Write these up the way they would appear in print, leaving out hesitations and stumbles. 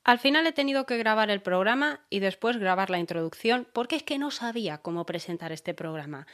Al final he tenido que grabar el programa y después grabar la introducción porque es que no sabía cómo presentar este programa.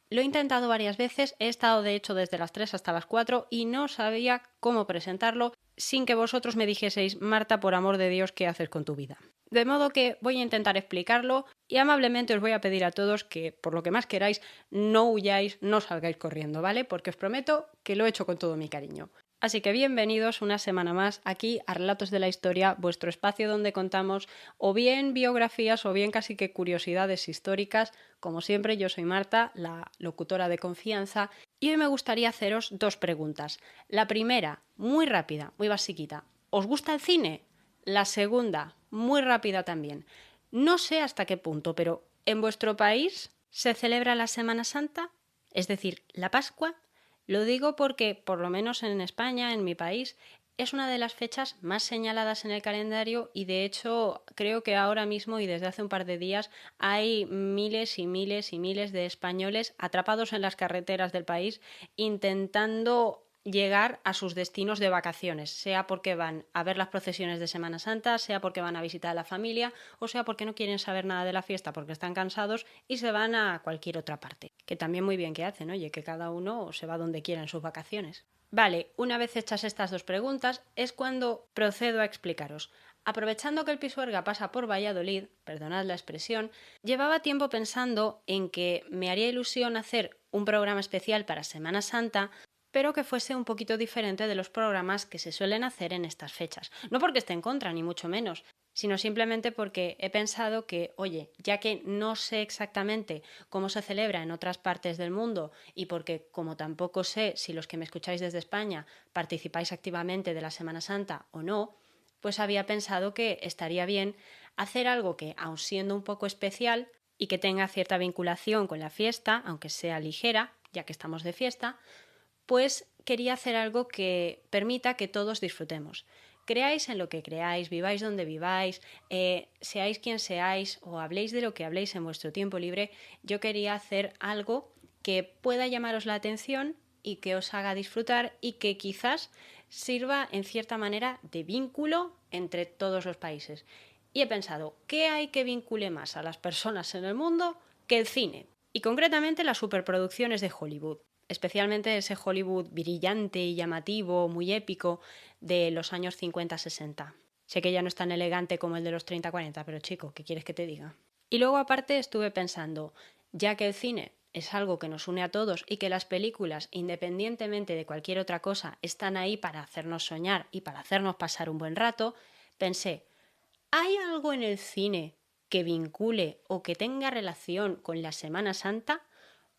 Lo he intentado varias veces, he estado de hecho desde las 3 hasta las 4 y no sabía cómo presentarlo sin que vosotros me dijeseis: Marta, por amor de Dios, ¿qué haces con tu vida? De modo que voy a intentar explicarlo y amablemente os voy a pedir a todos que, por lo que más queráis, no huyáis, no salgáis corriendo, ¿vale? Porque os prometo que lo he hecho con todo mi cariño. Así que bienvenidos una semana más aquí a Relatos de la Historia, vuestro espacio donde contamos o bien biografías o bien casi que curiosidades históricas. Como siempre, yo soy Marta, la locutora de confianza, y hoy me gustaría haceros dos preguntas. La primera, muy rápida, muy basiquita: ¿os gusta el cine? La segunda, muy rápida también. No sé hasta qué punto, pero ¿en vuestro país se celebra la Semana Santa? Es decir, la Pascua. Lo digo porque, por lo menos en España, en mi país, es una de las fechas más señaladas en el calendario y de hecho creo que ahora mismo y desde hace un par de días hay miles y miles y miles de españoles atrapados en las carreteras del país intentando llegar a sus destinos de vacaciones, sea porque van a ver las procesiones de Semana Santa, sea porque van a visitar a la familia o sea porque no quieren saber nada de la fiesta porque están cansados y se van a cualquier otra parte. Que también muy bien que hacen, oye, que cada uno se va donde quiera en sus vacaciones. Vale, una vez hechas estas dos preguntas es cuando procedo a explicaros. Aprovechando que el Pisuerga pasa por Valladolid, perdonad la expresión, llevaba tiempo pensando en que me haría ilusión hacer un programa especial para Semana Santa, pero que fuese un poquito diferente de los programas que se suelen hacer en estas fechas. No porque esté en contra, ni mucho menos, sino simplemente porque he pensado que, oye, ya que no sé exactamente cómo se celebra en otras partes del mundo y porque como tampoco sé si los que me escucháis desde España participáis activamente de la Semana Santa o no, pues había pensado que estaría bien hacer algo que, aun siendo un poco especial y que tenga cierta vinculación con la fiesta, aunque sea ligera, ya que estamos de fiesta, pues quería hacer algo que permita que todos disfrutemos. Creáis en lo que creáis, viváis donde viváis, seáis quien seáis o habléis de lo que habléis en vuestro tiempo libre, yo quería hacer algo que pueda llamaros la atención y que os haga disfrutar y que quizás sirva en cierta manera de vínculo entre todos los países. Y he pensado, ¿qué hay que vincule más a las personas en el mundo que el cine? Y concretamente las superproducciones de Hollywood, especialmente ese Hollywood brillante y llamativo, muy épico, de los años 50-60. Sé que ya no es tan elegante como el de los 30-40, pero chico, ¿qué quieres que te diga? Y luego aparte estuve pensando, ya que el cine es algo que nos une a todos y que las películas, independientemente de cualquier otra cosa, están ahí para hacernos soñar y para hacernos pasar un buen rato, pensé, ¿hay algo en el cine que vincule o que tenga relación con la Semana Santa?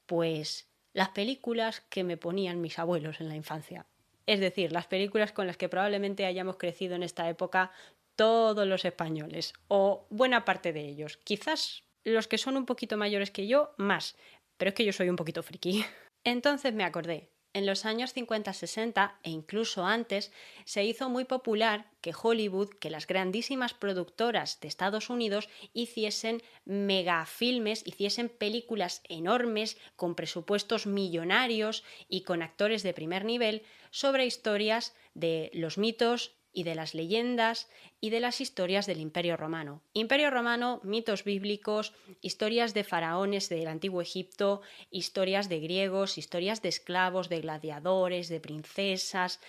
Pues las películas que me ponían mis abuelos en la infancia. Es decir, las películas con las que probablemente hayamos crecido en esta época todos los españoles, o buena parte de ellos. Quizás los que son un poquito mayores que yo, más, pero es que yo soy un poquito friki. Entonces me acordé, en los años 50-60 e incluso antes, se hizo muy popular que Hollywood, que las grandísimas productoras de Estados Unidos hiciesen megafilmes, hiciesen películas enormes con presupuestos millonarios y con actores de primer nivel sobre historias de los mitos y de las leyendas y de las historias del Imperio Romano. Imperio Romano, mitos bíblicos, historias de faraones del antiguo Egipto, historias de griegos, historias de esclavos, de gladiadores, de princesas,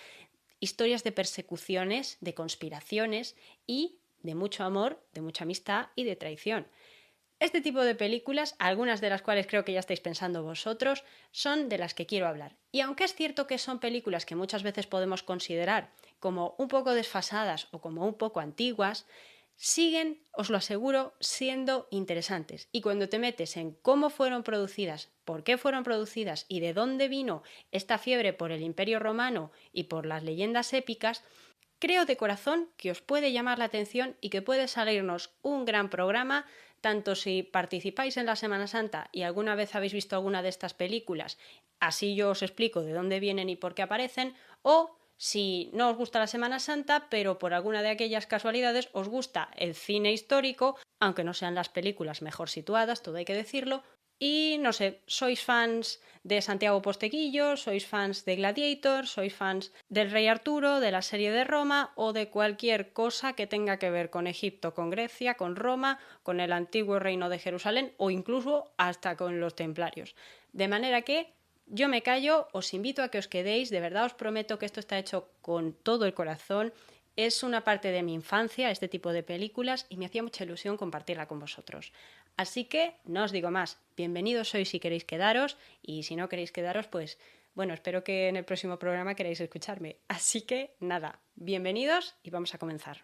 historias de persecuciones, de conspiraciones y de mucho amor, de mucha amistad y de traición. Este tipo de películas, algunas de las cuales creo que ya estáis pensando vosotros, son de las que quiero hablar. Y aunque es cierto que son películas que muchas veces podemos considerar como un poco desfasadas o como un poco antiguas, siguen, os lo aseguro, siendo interesantes. Y cuando te metes en cómo fueron producidas, por qué fueron producidas y de dónde vino esta fiebre por el Imperio Romano y por las leyendas épicas, creo de corazón que os puede llamar la atención y que puede salirnos un gran programa, tanto si participáis en la Semana Santa y alguna vez habéis visto alguna de estas películas, así yo os explico de dónde vienen y por qué aparecen, o si no os gusta la Semana Santa, pero por alguna de aquellas casualidades os gusta el cine histórico, aunque no sean las películas mejor situadas, todo hay que decirlo, y no sé, sois fans de Santiago Posteguillo, sois fans de Gladiator, sois fans del Rey Arturo, de la serie de Roma o de cualquier cosa que tenga que ver con Egipto, con Grecia, con Roma, con el antiguo reino de Jerusalén o incluso hasta con los templarios. De manera que yo me callo, os invito a que os quedéis, de verdad os prometo que esto está hecho con todo el corazón. Es una parte de mi infancia, este tipo de películas, y me hacía mucha ilusión compartirla con vosotros. Así que no os digo más, bienvenidos sois si queréis quedaros, y si no queréis quedaros, pues bueno, espero que en el próximo programa queráis escucharme. Así que nada, bienvenidos y vamos a comenzar.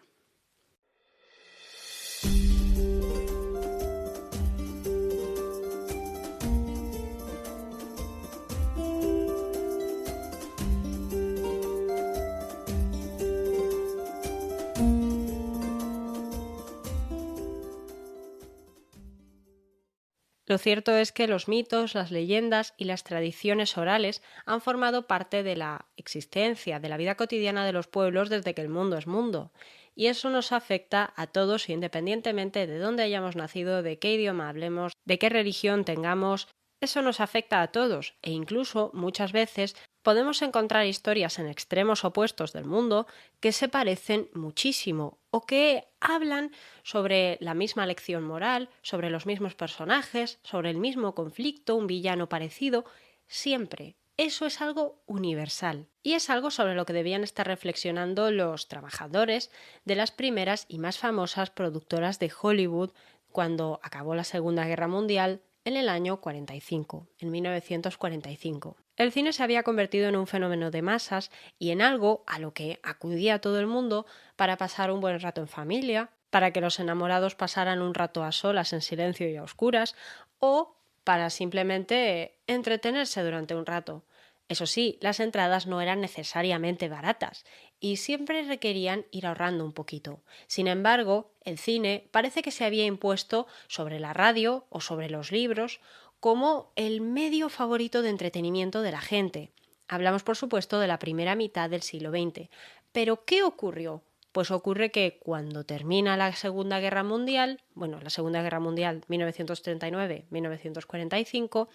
Lo cierto es que los mitos, las leyendas y las tradiciones orales han formado parte de la existencia, de la vida cotidiana de los pueblos desde que el mundo es mundo. Y eso nos afecta a todos independientemente de dónde hayamos nacido, de qué idioma hablemos, de qué religión tengamos. Eso nos afecta a todos e incluso muchas veces podemos encontrar historias en extremos opuestos del mundo que se parecen muchísimo o que hablan sobre la misma lección moral, sobre los mismos personajes, sobre el mismo conflicto, un villano parecido, siempre. Eso es algo universal y es algo sobre lo que debían estar reflexionando los trabajadores de las primeras y más famosas productoras de Hollywood cuando acabó la Segunda Guerra Mundial en el año 45, en 1945. El cine se había convertido en un fenómeno de masas y en algo a lo que acudía todo el mundo para pasar un buen rato en familia, para que los enamorados pasaran un rato a solas en silencio y a oscuras, o para simplemente entretenerse durante un rato. Eso sí, las entradas no eran necesariamente baratas y siempre requerían ir ahorrando un poquito. Sin embargo, el cine parece que se había impuesto sobre la radio o sobre los libros como el medio favorito de entretenimiento de la gente. Hablamos, por supuesto, de la primera mitad del siglo XX. Pero, ¿qué ocurrió? Pues ocurre que cuando termina la Segunda Guerra Mundial, la Segunda Guerra Mundial 1939-1945,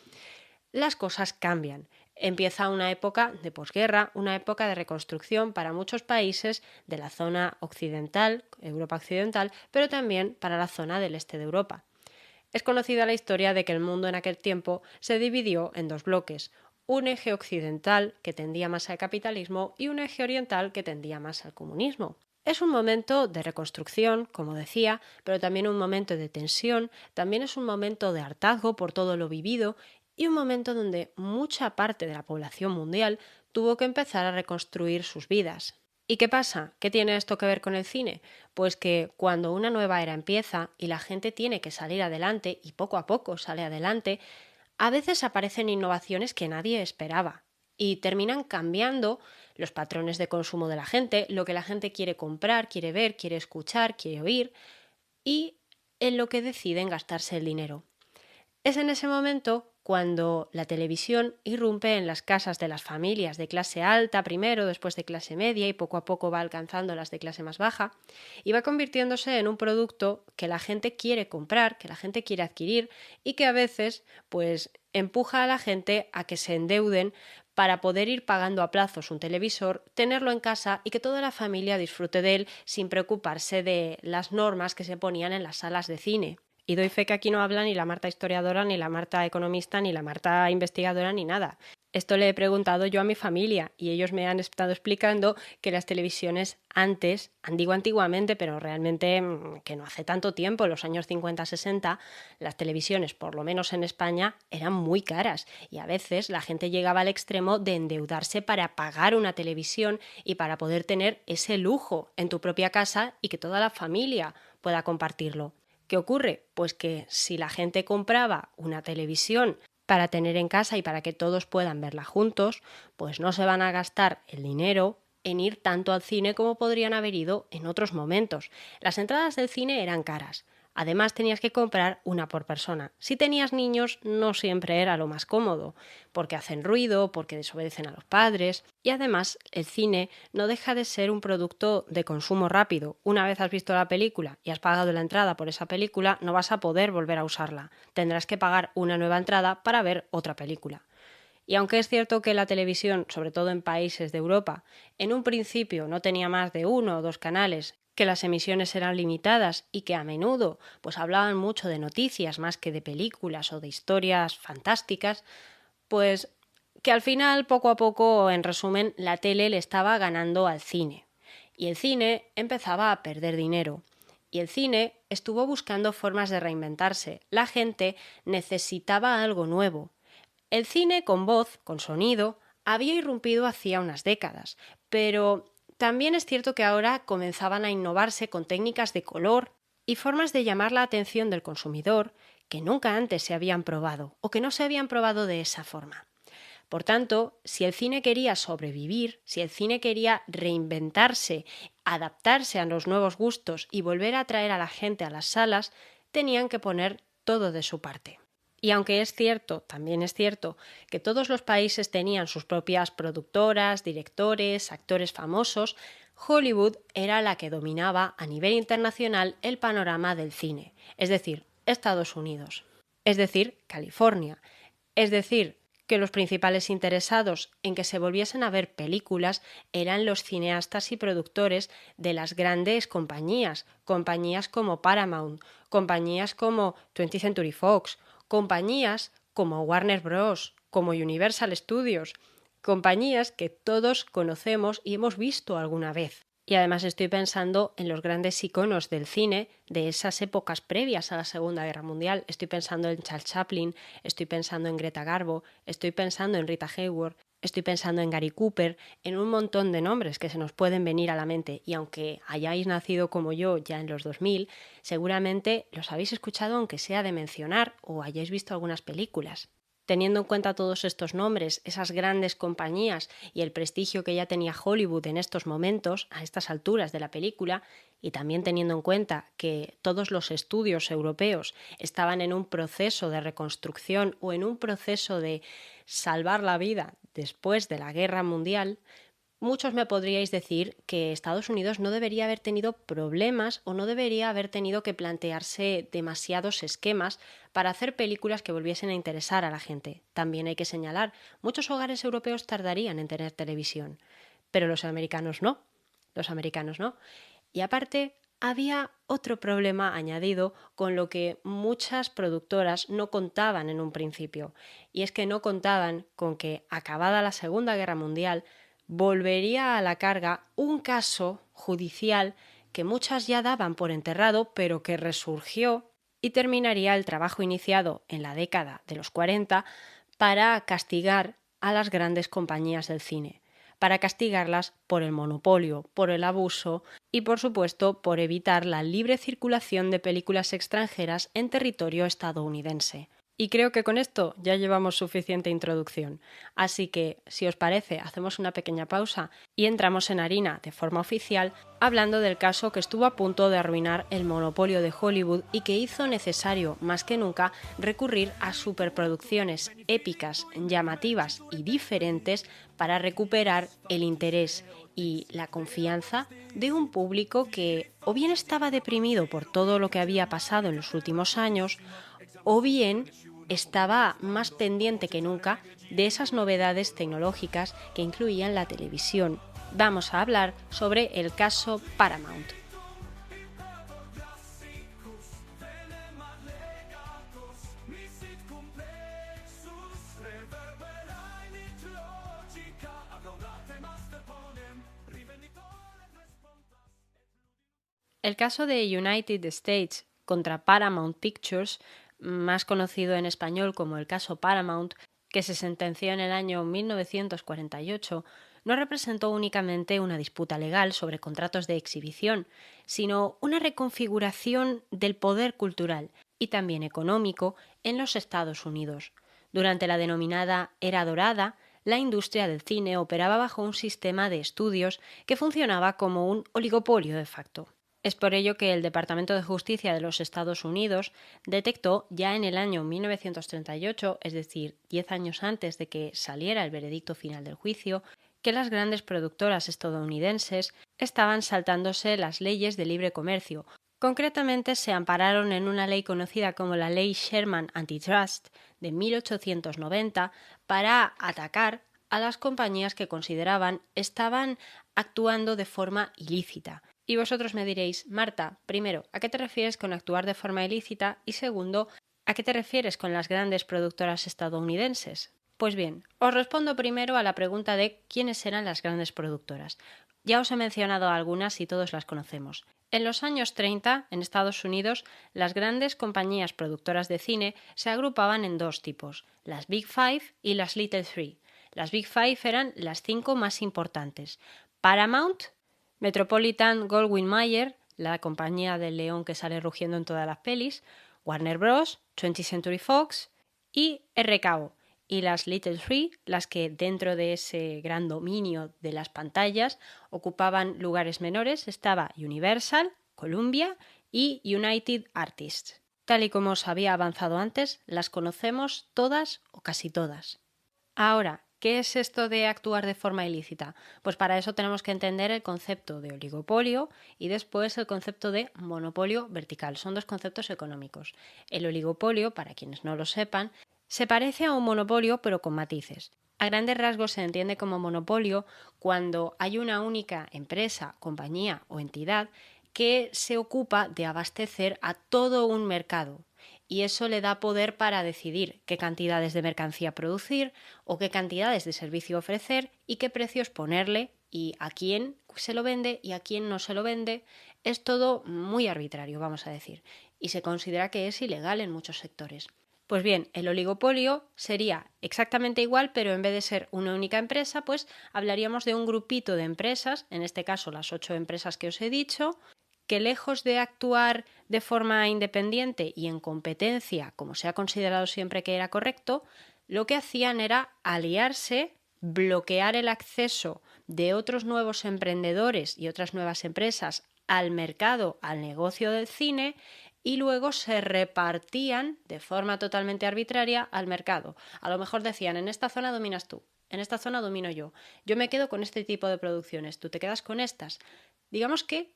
las cosas cambian. Empieza una época de posguerra, una época de reconstrucción para muchos países de la zona occidental, Europa occidental, pero también para la zona del este de Europa. Es conocida la historia de que el mundo en aquel tiempo se dividió en dos bloques, un eje occidental que tendía más al capitalismo y un eje oriental que tendía más al comunismo. Es un momento de reconstrucción, como decía, pero también un momento de tensión, también es un momento de hartazgo por todo lo vivido y un momento donde mucha parte de la población mundial tuvo que empezar a reconstruir sus vidas. ¿Y qué pasa? ¿Qué tiene esto que ver con el cine? Pues que cuando una nueva era empieza y la gente tiene que salir adelante y poco a poco sale adelante, a veces aparecen innovaciones que nadie esperaba y terminan cambiando los patrones de consumo de la gente, lo que la gente quiere comprar, quiere ver, quiere escuchar, quiere oír y en lo que deciden gastarse el dinero. Es en ese momento cuando la televisión irrumpe en las casas de las familias de clase alta primero, después de clase media y poco a poco va alcanzando las de clase más baja y va convirtiéndose en un producto que la gente quiere comprar, que la gente quiere adquirir y que a veces pues empuja a la gente a que se endeuden para poder ir pagando a plazos un televisor, tenerlo en casa y que toda la familia disfrute de él sin preocuparse de las normas que se ponían en las salas de cine. Y doy fe que aquí no habla ni la Marta historiadora, ni la Marta economista, ni la Marta investigadora, ni nada. Esto le he preguntado yo a mi familia y ellos me han estado explicando que las televisiones antes, digo antiguamente, pero realmente que no hace tanto tiempo, los años 50-60, las televisiones, por lo menos en España, eran muy caras y a veces la gente llegaba al extremo de endeudarse para pagar una televisión y para poder tener ese lujo en tu propia casa y que toda la familia pueda compartirlo. ¿Qué ocurre? Pues que si la gente compraba una televisión para tener en casa y para que todos puedan verla juntos, pues no se van a gastar el dinero en ir tanto al cine como podrían haber ido en otros momentos. Las entradas del cine eran caras. Además, tenías que comprar una por persona. Si tenías niños, no siempre era lo más cómodo, porque hacen ruido, porque desobedecen a los padres. Y además, el cine no deja de ser un producto de consumo rápido. Una vez has visto la película y has pagado la entrada por esa película, no vas a poder volver a usarla. Tendrás que pagar una nueva entrada para ver otra película. Y aunque es cierto que la televisión, sobre todo en países de Europa, en un principio no tenía más de uno o dos canales, que las emisiones eran limitadas y que a menudo pues hablaban mucho de noticias más que de películas o de historias fantásticas, pues que al final, poco a poco, en resumen, la tele le estaba ganando al cine. Y el cine empezaba a perder dinero. Y el cine estuvo buscando formas de reinventarse. La gente necesitaba algo nuevo. El cine con voz, con sonido, había irrumpido hacía unas décadas, pero también es cierto que ahora comenzaban a innovarse con técnicas de color y formas de llamar la atención del consumidor que nunca antes se habían probado o que no se habían probado de esa forma. Por tanto, si el cine quería sobrevivir, si el cine quería reinventarse, adaptarse a los nuevos gustos y volver a atraer a la gente a las salas, tenían que poner todo de su parte. Y aunque es cierto, también es cierto, que todos los países tenían sus propias productoras, directores, actores famosos, Hollywood era la que dominaba a nivel internacional el panorama del cine, es decir, Estados Unidos, es decir, California, es decir, que los principales interesados en que se volviesen a ver películas eran los cineastas y productores de las grandes compañías, compañías como Paramount, compañías como 20th Century Fox, compañías como Warner Bros., como Universal Studios, compañías que todos conocemos y hemos visto alguna vez. Y además estoy pensando en los grandes iconos del cine de esas épocas previas a la Segunda Guerra Mundial. Estoy pensando en Charles Chaplin, estoy pensando en Greta Garbo, estoy pensando en Rita Hayworth, estoy pensando en Gary Cooper, en un montón de nombres que se nos pueden venir a la mente. Y aunque hayáis nacido como yo ya en los 2000, seguramente los habéis escuchado aunque sea de mencionar o hayáis visto algunas películas. Teniendo en cuenta todos estos nombres, esas grandes compañías y el prestigio que ya tenía Hollywood en estos momentos, a estas alturas de la película, y también teniendo en cuenta que todos los estudios europeos estaban en un proceso de reconstrucción o en un proceso de salvar la vida después de la guerra mundial, muchos me podríais decir que Estados Unidos no debería haber tenido problemas o no debería haber tenido que plantearse demasiados esquemas para hacer películas que volviesen a interesar a la gente. También hay que señalar, muchos hogares europeos tardarían en tener televisión, pero los americanos no. Los americanos no. Y aparte, había otro problema añadido con lo que muchas productoras no contaban en un principio, y es que no contaban con que, acabada la Segunda Guerra Mundial, volvería a la carga un caso judicial que muchas ya daban por enterrado, pero que resurgió y terminaría el trabajo iniciado en la década de los 40 para castigar a las grandes compañías del cine, para castigarlas por el monopolio, por el abuso y, por supuesto, por evitar la libre circulación de películas extranjeras en territorio estadounidense. Y creo que con esto ya llevamos suficiente introducción. Así que, si os parece, hacemos una pequeña pausa y entramos en harina de forma oficial hablando del caso que estuvo a punto de arruinar el monopolio de Hollywood y que hizo necesario, más que nunca, recurrir a superproducciones épicas, llamativas y diferentes para recuperar el interés y la confianza de un público que o bien estaba deprimido por todo lo que había pasado en los últimos años, o bien estaba más pendiente que nunca de esas novedades tecnológicas que incluían la televisión. Vamos a hablar sobre el caso Paramount. El caso de United States contra Paramount Pictures, más conocido en español como el caso Paramount, que se sentenció en el año 1948, no representó únicamente una disputa legal sobre contratos de exhibición, sino una reconfiguración del poder cultural y también económico en los Estados Unidos. Durante la denominada Era Dorada, la industria del cine operaba bajo un sistema de estudios que funcionaba como un oligopolio de facto. Es por ello que el Departamento de Justicia de los Estados Unidos detectó ya en el año 1938, es decir, 10 años antes de que saliera el veredicto final del juicio, que las grandes productoras estadounidenses estaban saltándose las leyes de libre comercio. Concretamente se ampararon en una ley conocida como la Ley Sherman Antitrust de 1890 para atacar a las compañías que consideraban estaban actuando de forma ilícita. Y vosotros me diréis, Marta, primero, ¿a qué te refieres con actuar de forma ilícita? Y segundo, ¿a qué te refieres con las grandes productoras estadounidenses? Pues bien, os respondo primero a la pregunta de quiénes eran las grandes productoras. Ya os he mencionado algunas y todos las conocemos. En los años 30, en Estados Unidos, las grandes compañías productoras de cine se agrupaban en dos tipos, las Big Five y las Little Three. Las Big Five eran las 5 más importantes: Paramount, Metropolitan Goldwyn Mayer, la compañía del león que sale rugiendo en todas las pelis, Warner Bros., 20th Century Fox y RKO. Y las Little Three, las que dentro de ese gran dominio de las pantallas ocupaban lugares menores, estaba Universal, Columbia y United Artists. Tal y como os había avanzado antes, las conocemos todas o casi todas. Ahora, ¿qué es esto de actuar de forma ilícita? Pues para eso tenemos que entender el concepto de oligopolio y después el concepto de monopolio vertical. Son dos conceptos económicos. El oligopolio, para quienes no lo sepan, se parece a un monopolio pero con matices. A grandes rasgos se entiende como monopolio cuando hay una única empresa, compañía o entidad que se ocupa de abastecer a todo un mercado. Y eso le da poder para decidir qué cantidades de mercancía producir o qué cantidades de servicio ofrecer y qué precios ponerle y a quién se lo vende y a quién no se lo vende. Es todo muy arbitrario, vamos a decir, y se considera que es ilegal en muchos sectores. Pues bien, el oligopolio sería exactamente igual, pero en vez de ser una única empresa, pues hablaríamos de un grupito de empresas, en este caso las 8 empresas que os he dicho, que lejos de actuar de forma independiente y en competencia, como se ha considerado siempre que era correcto, lo que hacían era aliarse, bloquear el acceso de otros nuevos emprendedores y otras nuevas empresas al mercado, al negocio del cine, y luego se repartían de forma totalmente arbitraria al mercado. A lo mejor decían, en esta zona dominas tú, en esta zona domino yo me quedo con este tipo de producciones, tú te quedas con estas. Digamos que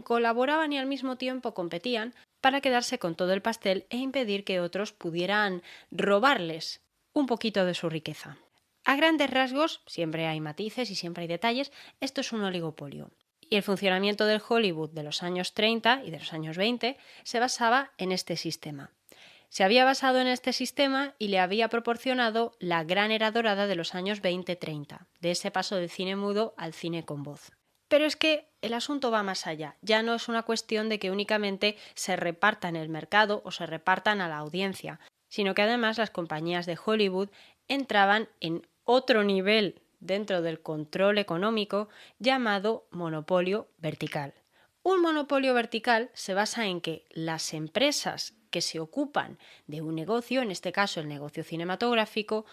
colaboraban y al mismo tiempo competían para quedarse con todo el pastel e impedir que otros pudieran robarles un poquito de su riqueza. A grandes rasgos, siempre hay matices y siempre hay detalles, esto es un oligopolio. Y el funcionamiento del Hollywood de los años 30 y de los años 20 se basaba en este sistema. Se había basado en este sistema y le había proporcionado la gran era dorada de los años 20-30, de ese paso del cine mudo al cine con voz. Pero es que el asunto va más allá. Ya no es una cuestión de que únicamente se repartan el mercado o se repartan a la audiencia, sino que además las compañías de Hollywood entraban en otro nivel dentro del control económico llamado monopolio vertical. Un monopolio vertical se basa en que las empresas que se ocupan de un negocio, en este caso el negocio cinematográfico,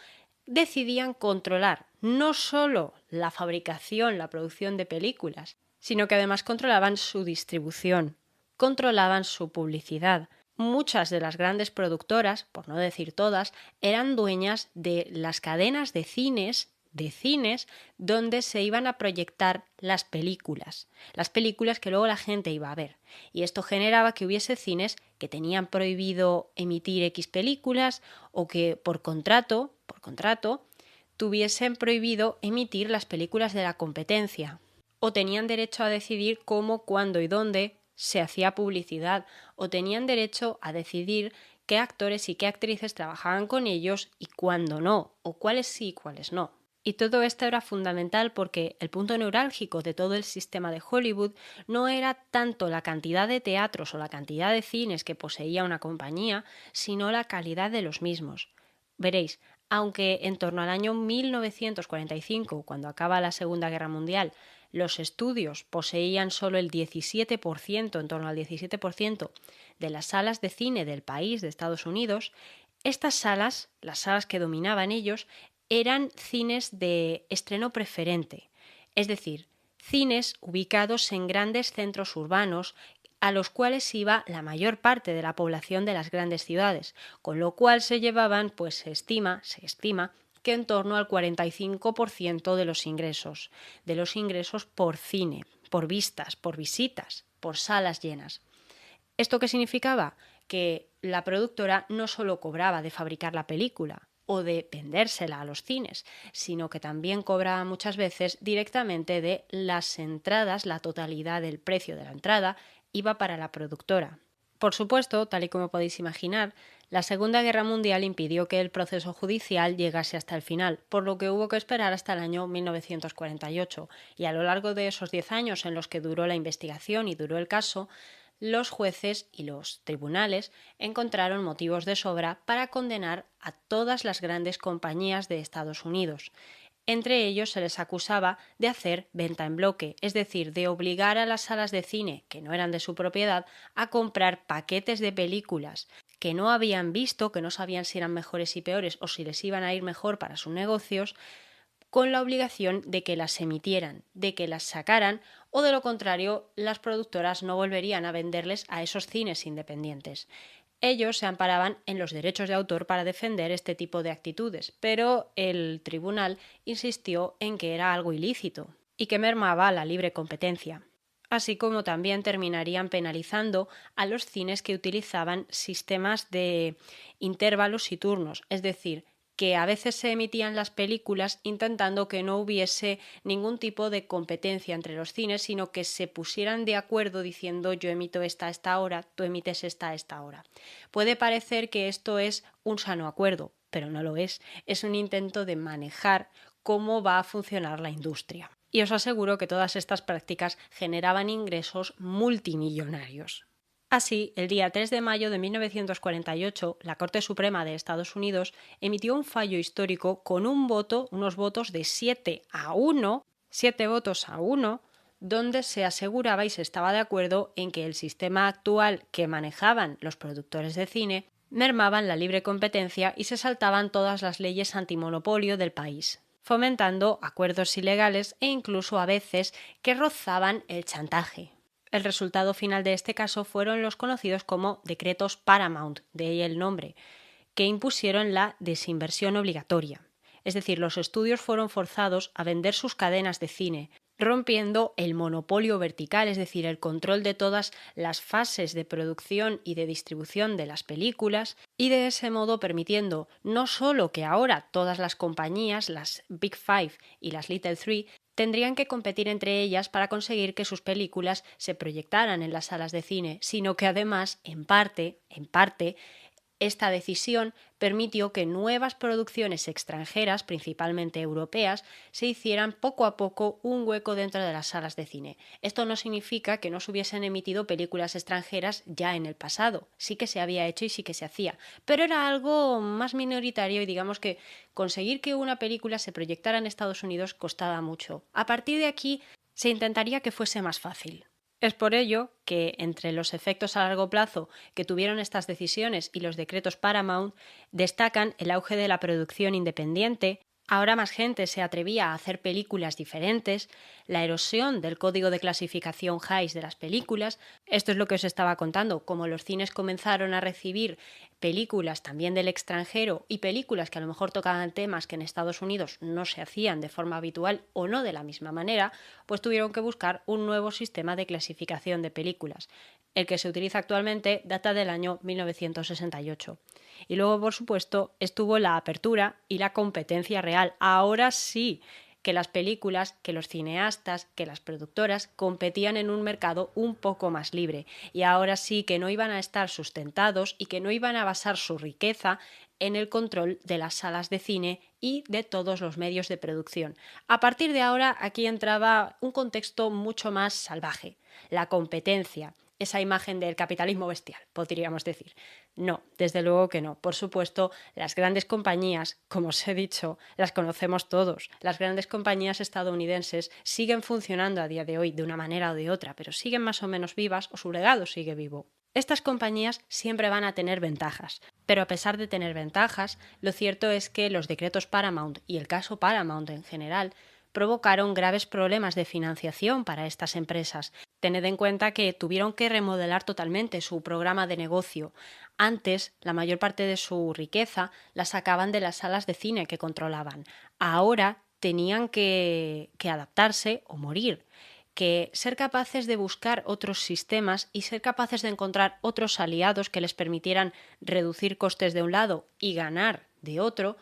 decidían controlar no solo la fabricación, la producción de películas, sino que además controlaban su distribución, controlaban su publicidad. Muchas de las grandes productoras, por no decir todas, eran dueñas de las cadenas de cines donde se iban a proyectar las películas que luego la gente iba a ver. Y esto generaba que hubiese cines que tenían prohibido emitir X películas o que por contrato, tuviesen prohibido emitir las películas de la competencia. O tenían derecho a decidir cómo, cuándo y dónde se hacía publicidad, o tenían derecho a decidir qué actores y qué actrices trabajaban con ellos y cuándo no, o cuáles sí y cuáles no. Y todo esto era fundamental porque el punto neurálgico de todo el sistema de Hollywood no era tanto la cantidad de teatros o la cantidad de cines que poseía una compañía, sino la calidad de los mismos. Veréis, aunque en torno al año 1945, cuando acaba la Segunda Guerra Mundial, los estudios poseían solo el 17%, en torno al 17% de las salas de cine del país, de Estados Unidos, estas salas, las salas que dominaban ellos, eran cines de estreno preferente, es decir, cines ubicados en grandes centros urbanos a los cuales iba la mayor parte de la población de las grandes ciudades, con lo cual se llevaban, pues se estima que en torno al 45% de los ingresos por cine, por vistas, por visitas, por salas llenas. ¿Esto qué significaba? Que la productora no solo cobraba de fabricar la película o de vendérsela a los cines, sino que también cobraba muchas veces directamente de las entradas, la totalidad del precio de la entrada iba para la productora. Por supuesto, tal y como podéis imaginar, la Segunda Guerra Mundial impidió que el proceso judicial llegase hasta el final, por lo que hubo que esperar hasta el año 1948, y a lo largo de esos 10 años en los que duró la investigación y duró el caso, los jueces y los tribunales encontraron motivos de sobra para condenar a todas las grandes compañías de Estados Unidos. Entre ellos se les acusaba de hacer venta en bloque, es decir, de obligar a las salas de cine, que no eran de su propiedad, a comprar paquetes de películas que no habían visto, que no sabían si eran mejores y peores o si les iban a ir mejor para sus negocios, con la obligación de que las emitieran, de que las sacaran, o de lo contrario, las productoras no volverían a venderles a esos cines independientes. Ellos se amparaban en los derechos de autor para defender este tipo de actitudes, pero el tribunal insistió en que era algo ilícito y que mermaba la libre competencia, así como también terminarían penalizando a los cines que utilizaban sistemas de intervalos y turnos, es decir, que a veces se emitían las películas intentando que no hubiese ningún tipo de competencia entre los cines, sino que se pusieran de acuerdo diciendo yo emito esta a esta hora, tú emites esta a esta hora. Puede parecer que esto es un sano acuerdo, pero no lo es. Es un intento de manejar cómo va a funcionar la industria. Y os aseguro que todas estas prácticas generaban ingresos multimillonarios. Así, el día 3 de mayo de 1948, la Corte Suprema de Estados Unidos emitió un fallo histórico con unos votos de 7-1, 7 votos a 1, donde se aseguraba y se estaba de acuerdo en que el sistema actual que manejaban los productores de cine mermaban la libre competencia y se saltaban todas las leyes antimonopolio del país, fomentando acuerdos ilegales e incluso a veces que rozaban el chantaje. El resultado final de este caso fueron los conocidos como decretos Paramount, de ahí el nombre, que impusieron la desinversión obligatoria. Es decir, los estudios fueron forzados a vender sus cadenas de cine, rompiendo el monopolio vertical, es decir, el control de todas las fases de producción y de distribución de las películas, y de ese modo permitiendo no solo que ahora todas las compañías, las Big Five y las Little Three, tendrían que competir entre ellas para conseguir que sus películas se proyectaran en las salas de cine, sino que además, en parte, esta decisión permitió que nuevas producciones extranjeras, principalmente europeas, se hicieran poco a poco un hueco dentro de las salas de cine. Esto no significa que no se hubiesen emitido películas extranjeras ya en el pasado. Sí que se había hecho y sí que se hacía, pero era algo más minoritario y digamos que conseguir que una película se proyectara en Estados Unidos costaba mucho. A partir de aquí se intentaría que fuese más fácil. Es por ello que, entre los efectos a largo plazo que tuvieron estas decisiones y los decretos Paramount, destacan el auge de la producción independiente. Ahora más gente se atrevía a hacer películas diferentes, la erosión del código de clasificación Hays de las películas. Esto es lo que os estaba contando, como los cines comenzaron a recibir películas también del extranjero y películas que a lo mejor tocaban temas que en Estados Unidos no se hacían de forma habitual o no de la misma manera, pues tuvieron que buscar un nuevo sistema de clasificación de películas. El que se utiliza actualmente data del año 1968. Y luego, por supuesto, estuvo la apertura y la competencia real. Ahora sí que las películas, que los cineastas, que las productoras competían en un mercado un poco más libre. Y ahora sí que no iban a estar sustentados y que no iban a basar su riqueza en el control de las salas de cine y de todos los medios de producción. A partir de ahora, aquí entraba un contexto mucho más salvaje, la competencia, esa imagen del capitalismo bestial, podríamos decir. No, desde luego que no. Por supuesto, las grandes compañías, como os he dicho, las conocemos todos. Las grandes compañías estadounidenses siguen funcionando a día de hoy de una manera o de otra, pero siguen más o menos vivas o su legado sigue vivo. Estas compañías siempre van a tener ventajas, pero a pesar de tener ventajas, lo cierto es que los decretos Paramount y el caso Paramount en general provocaron graves problemas de financiación para estas empresas. Tened en cuenta que tuvieron que remodelar totalmente su programa de negocio. Antes, la mayor parte de su riqueza la sacaban de las salas de cine que controlaban. Ahora tenían que adaptarse o morir. Que ser capaces de buscar otros sistemas y ser capaces de encontrar otros aliados que les permitieran reducir costes de un lado y ganar de otro,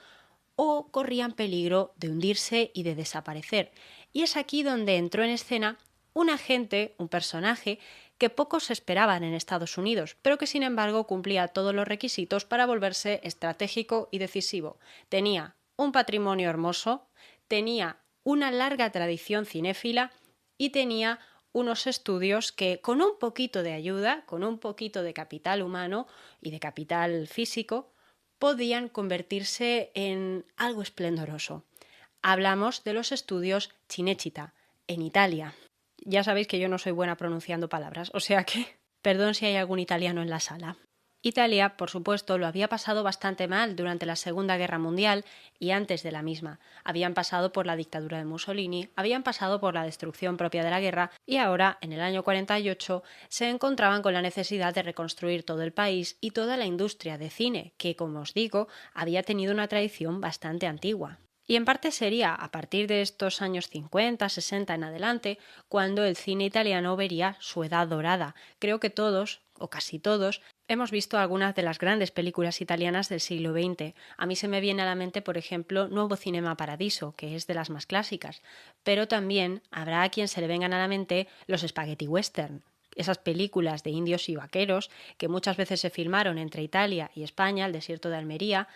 o corrían peligro de hundirse y de desaparecer. Y es aquí donde entró en escena un agente, un personaje, que pocos esperaban en Estados Unidos, pero que sin embargo cumplía todos los requisitos para volverse estratégico y decisivo. Tenía un patrimonio hermoso, tenía una larga tradición cinéfila y tenía unos estudios que, con un poquito de ayuda, con un poquito de capital humano y de capital físico, podían convertirse en algo esplendoroso. Hablamos de los estudios Cinecittà, en Italia. Ya sabéis que yo no soy buena pronunciando palabras, o sea que perdón si hay algún italiano en la sala. Italia, por supuesto, lo había pasado bastante mal durante la Segunda Guerra Mundial y antes de la misma. Habían pasado por la dictadura de Mussolini, habían pasado por la destrucción propia de la guerra y ahora, en el año 48, se encontraban con la necesidad de reconstruir todo el país y toda la industria de cine, que, como os digo, había tenido una tradición bastante antigua. Y en parte sería a partir de estos años 50, 60 en adelante, cuando el cine italiano vería su edad dorada. Creo que todos, o casi todos, hemos visto algunas de las grandes películas italianas del siglo XX. A mí se me viene a la mente, por ejemplo, Nuovo Cinema Paradiso, que es de las más clásicas, pero también habrá a quien se le vengan a la mente los spaghetti western, esas películas de indios y vaqueros que muchas veces se filmaron entre Italia y España, el desierto de Almería,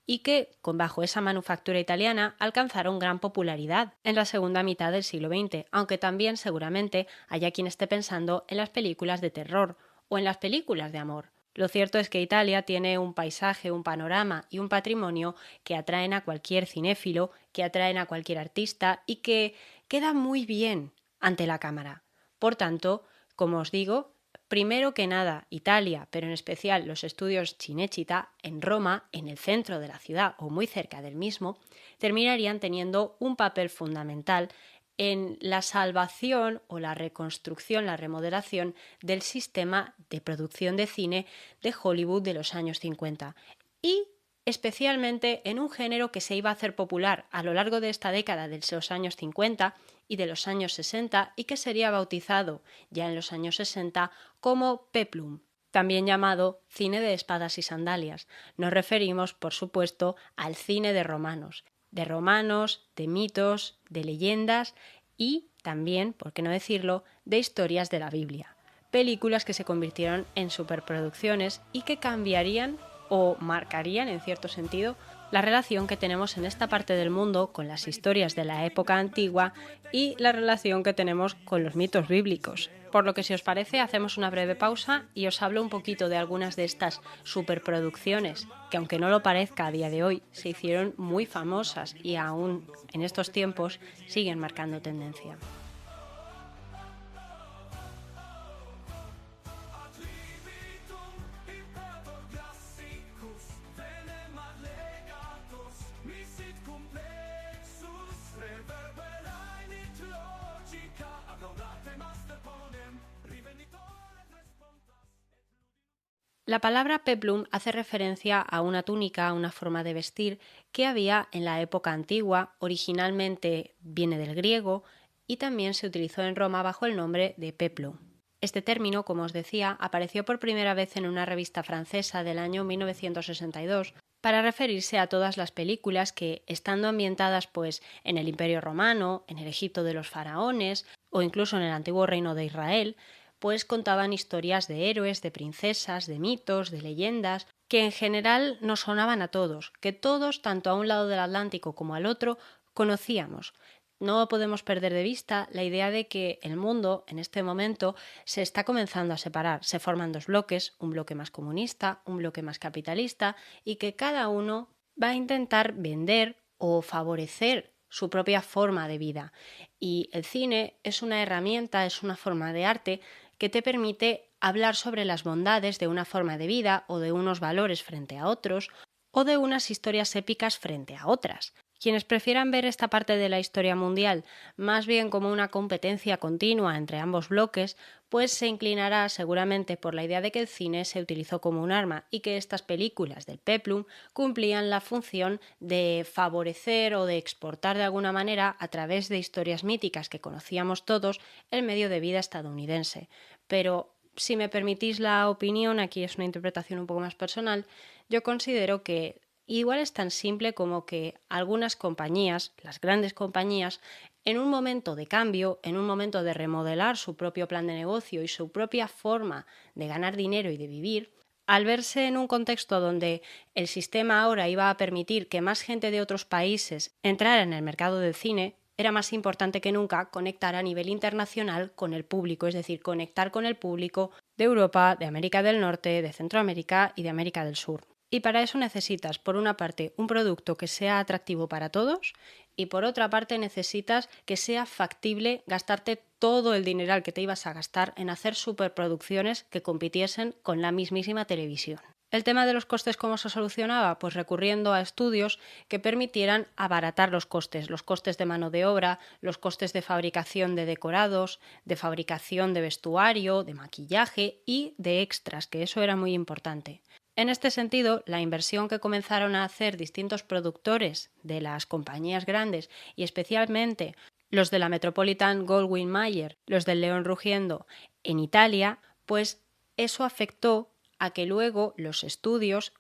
y que, bajo esa manufactura italiana, alcanzaron gran popularidad en la segunda mitad del siglo XX, aunque también seguramente haya quien esté pensando en las películas de terror o en las películas de amor. Lo cierto es que Italia tiene un paisaje, un panorama y un patrimonio que atraen a cualquier cinéfilo, que atraen a cualquier artista y que queda muy bien ante la cámara. Por tanto, como os digo, primero que nada, Italia, pero en especial los estudios Cinecittà en Roma, en el centro de la ciudad o muy cerca del mismo, terminarían teniendo un papel fundamental en la salvación o la reconstrucción, la remodelación del sistema de producción de cine de Hollywood de los años 50 y especialmente en un género que se iba a hacer popular a lo largo de esta década de los años 50 y de los años 60 y que sería bautizado ya en los años 60 como peplum, también llamado cine de espadas y sandalias. Nos referimos, por supuesto, al cine de romanos, de mitos, de leyendas y también, por qué no decirlo, de historias de la Biblia. Películas que se convirtieron en superproducciones y que cambiarían o marcarían, en cierto sentido, la relación que tenemos en esta parte del mundo con las historias de la época antigua y la relación que tenemos con los mitos bíblicos. Por lo que, si os parece, hacemos una breve pausa y os hablo un poquito de algunas de estas superproducciones que, aunque no lo parezca a día de hoy, se hicieron muy famosas y aún en estos tiempos siguen marcando tendencia. La palabra peplum hace referencia a una túnica, una forma de vestir que había en la época antigua, originalmente viene del griego y también se utilizó en Roma bajo el nombre de peplum. Este término, como os decía, apareció por primera vez en una revista francesa del año 1962 para referirse a todas las películas que, estando ambientadas pues en el Imperio Romano, en el Egipto de los faraones o incluso en el antiguo reino de Israel, pues contaban historias de héroes, de princesas, de mitos, de leyendas, que en general nos sonaban a todos, que todos, tanto a un lado del Atlántico como al otro, conocíamos. No podemos perder de vista la idea de que el mundo, en este momento, se está comenzando a separar. Se forman dos bloques, un bloque más comunista, un bloque más capitalista, y que cada uno va a intentar vender o favorecer su propia forma de vida. Y el cine es una herramienta, es una forma de arte que te permite hablar sobre las bondades de una forma de vida o de unos valores frente a otros o de unas historias épicas frente a otras. Quienes prefieran ver esta parte de la historia mundial más bien como una competencia continua entre ambos bloques, pues se inclinará seguramente por la idea de que el cine se utilizó como un arma y que estas películas del Peplum cumplían la función de favorecer o de exportar de alguna manera, a través de historias míticas que conocíamos todos, el medio de vida estadounidense. Pero si me permitís la opinión, aquí es una interpretación un poco más personal, yo considero que igual es tan simple como que algunas compañías, las grandes compañías, en un momento de cambio, en un momento de remodelar su propio plan de negocio y su propia forma de ganar dinero y de vivir, al verse en un contexto donde el sistema ahora iba a permitir que más gente de otros países entrara en el mercado del cine, era más importante que nunca conectar a nivel internacional con el público, es decir, conectar con el público de Europa, de América del Norte, de Centroamérica y de América del Sur. Y para eso necesitas, por una parte, un producto que sea atractivo para todos y por otra parte necesitas que sea factible gastarte todo el dineral que te ibas a gastar en hacer superproducciones que compitiesen con la mismísima televisión. ¿El tema de los costes cómo se solucionaba? Pues recurriendo a estudios que permitieran abaratar los costes de mano de obra, los costes de fabricación de decorados, de fabricación de vestuario, de maquillaje y de extras, que eso era muy importante. En este sentido, la inversión que comenzaron a hacer distintos productores de las compañías grandes y especialmente los de la Metropolitan Goldwyn Mayer, los del León Rugiendo en Italia, pues eso afectó a que luego los estudios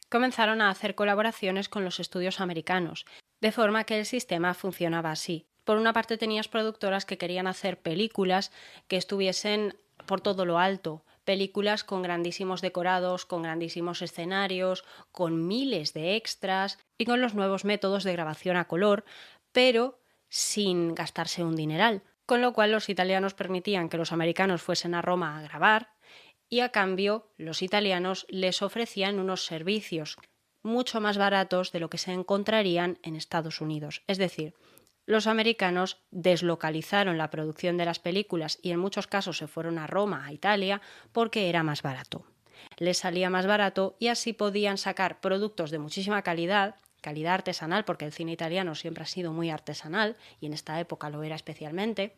comenzaron a hacer colaboraciones con los estudios americanos, de forma que el sistema funcionaba así. Por una parte tenías productoras que querían hacer películas que estuviesen por todo lo alto, películas con grandísimos decorados, con grandísimos escenarios, con miles de extras y con los nuevos métodos de grabación a color, pero sin gastarse un dineral. Con lo cual los italianos permitían que los americanos fuesen a Roma a grabar y a cambio los italianos les ofrecían unos servicios mucho más baratos de lo que se encontrarían en Estados Unidos. Es decir, los americanos deslocalizaron la producción de las películas y en muchos casos se fueron a Roma, a Italia, porque era más barato. Les salía más barato y así podían sacar productos de muchísima calidad artesanal, porque el cine italiano siempre ha sido muy artesanal y en esta época lo era especialmente,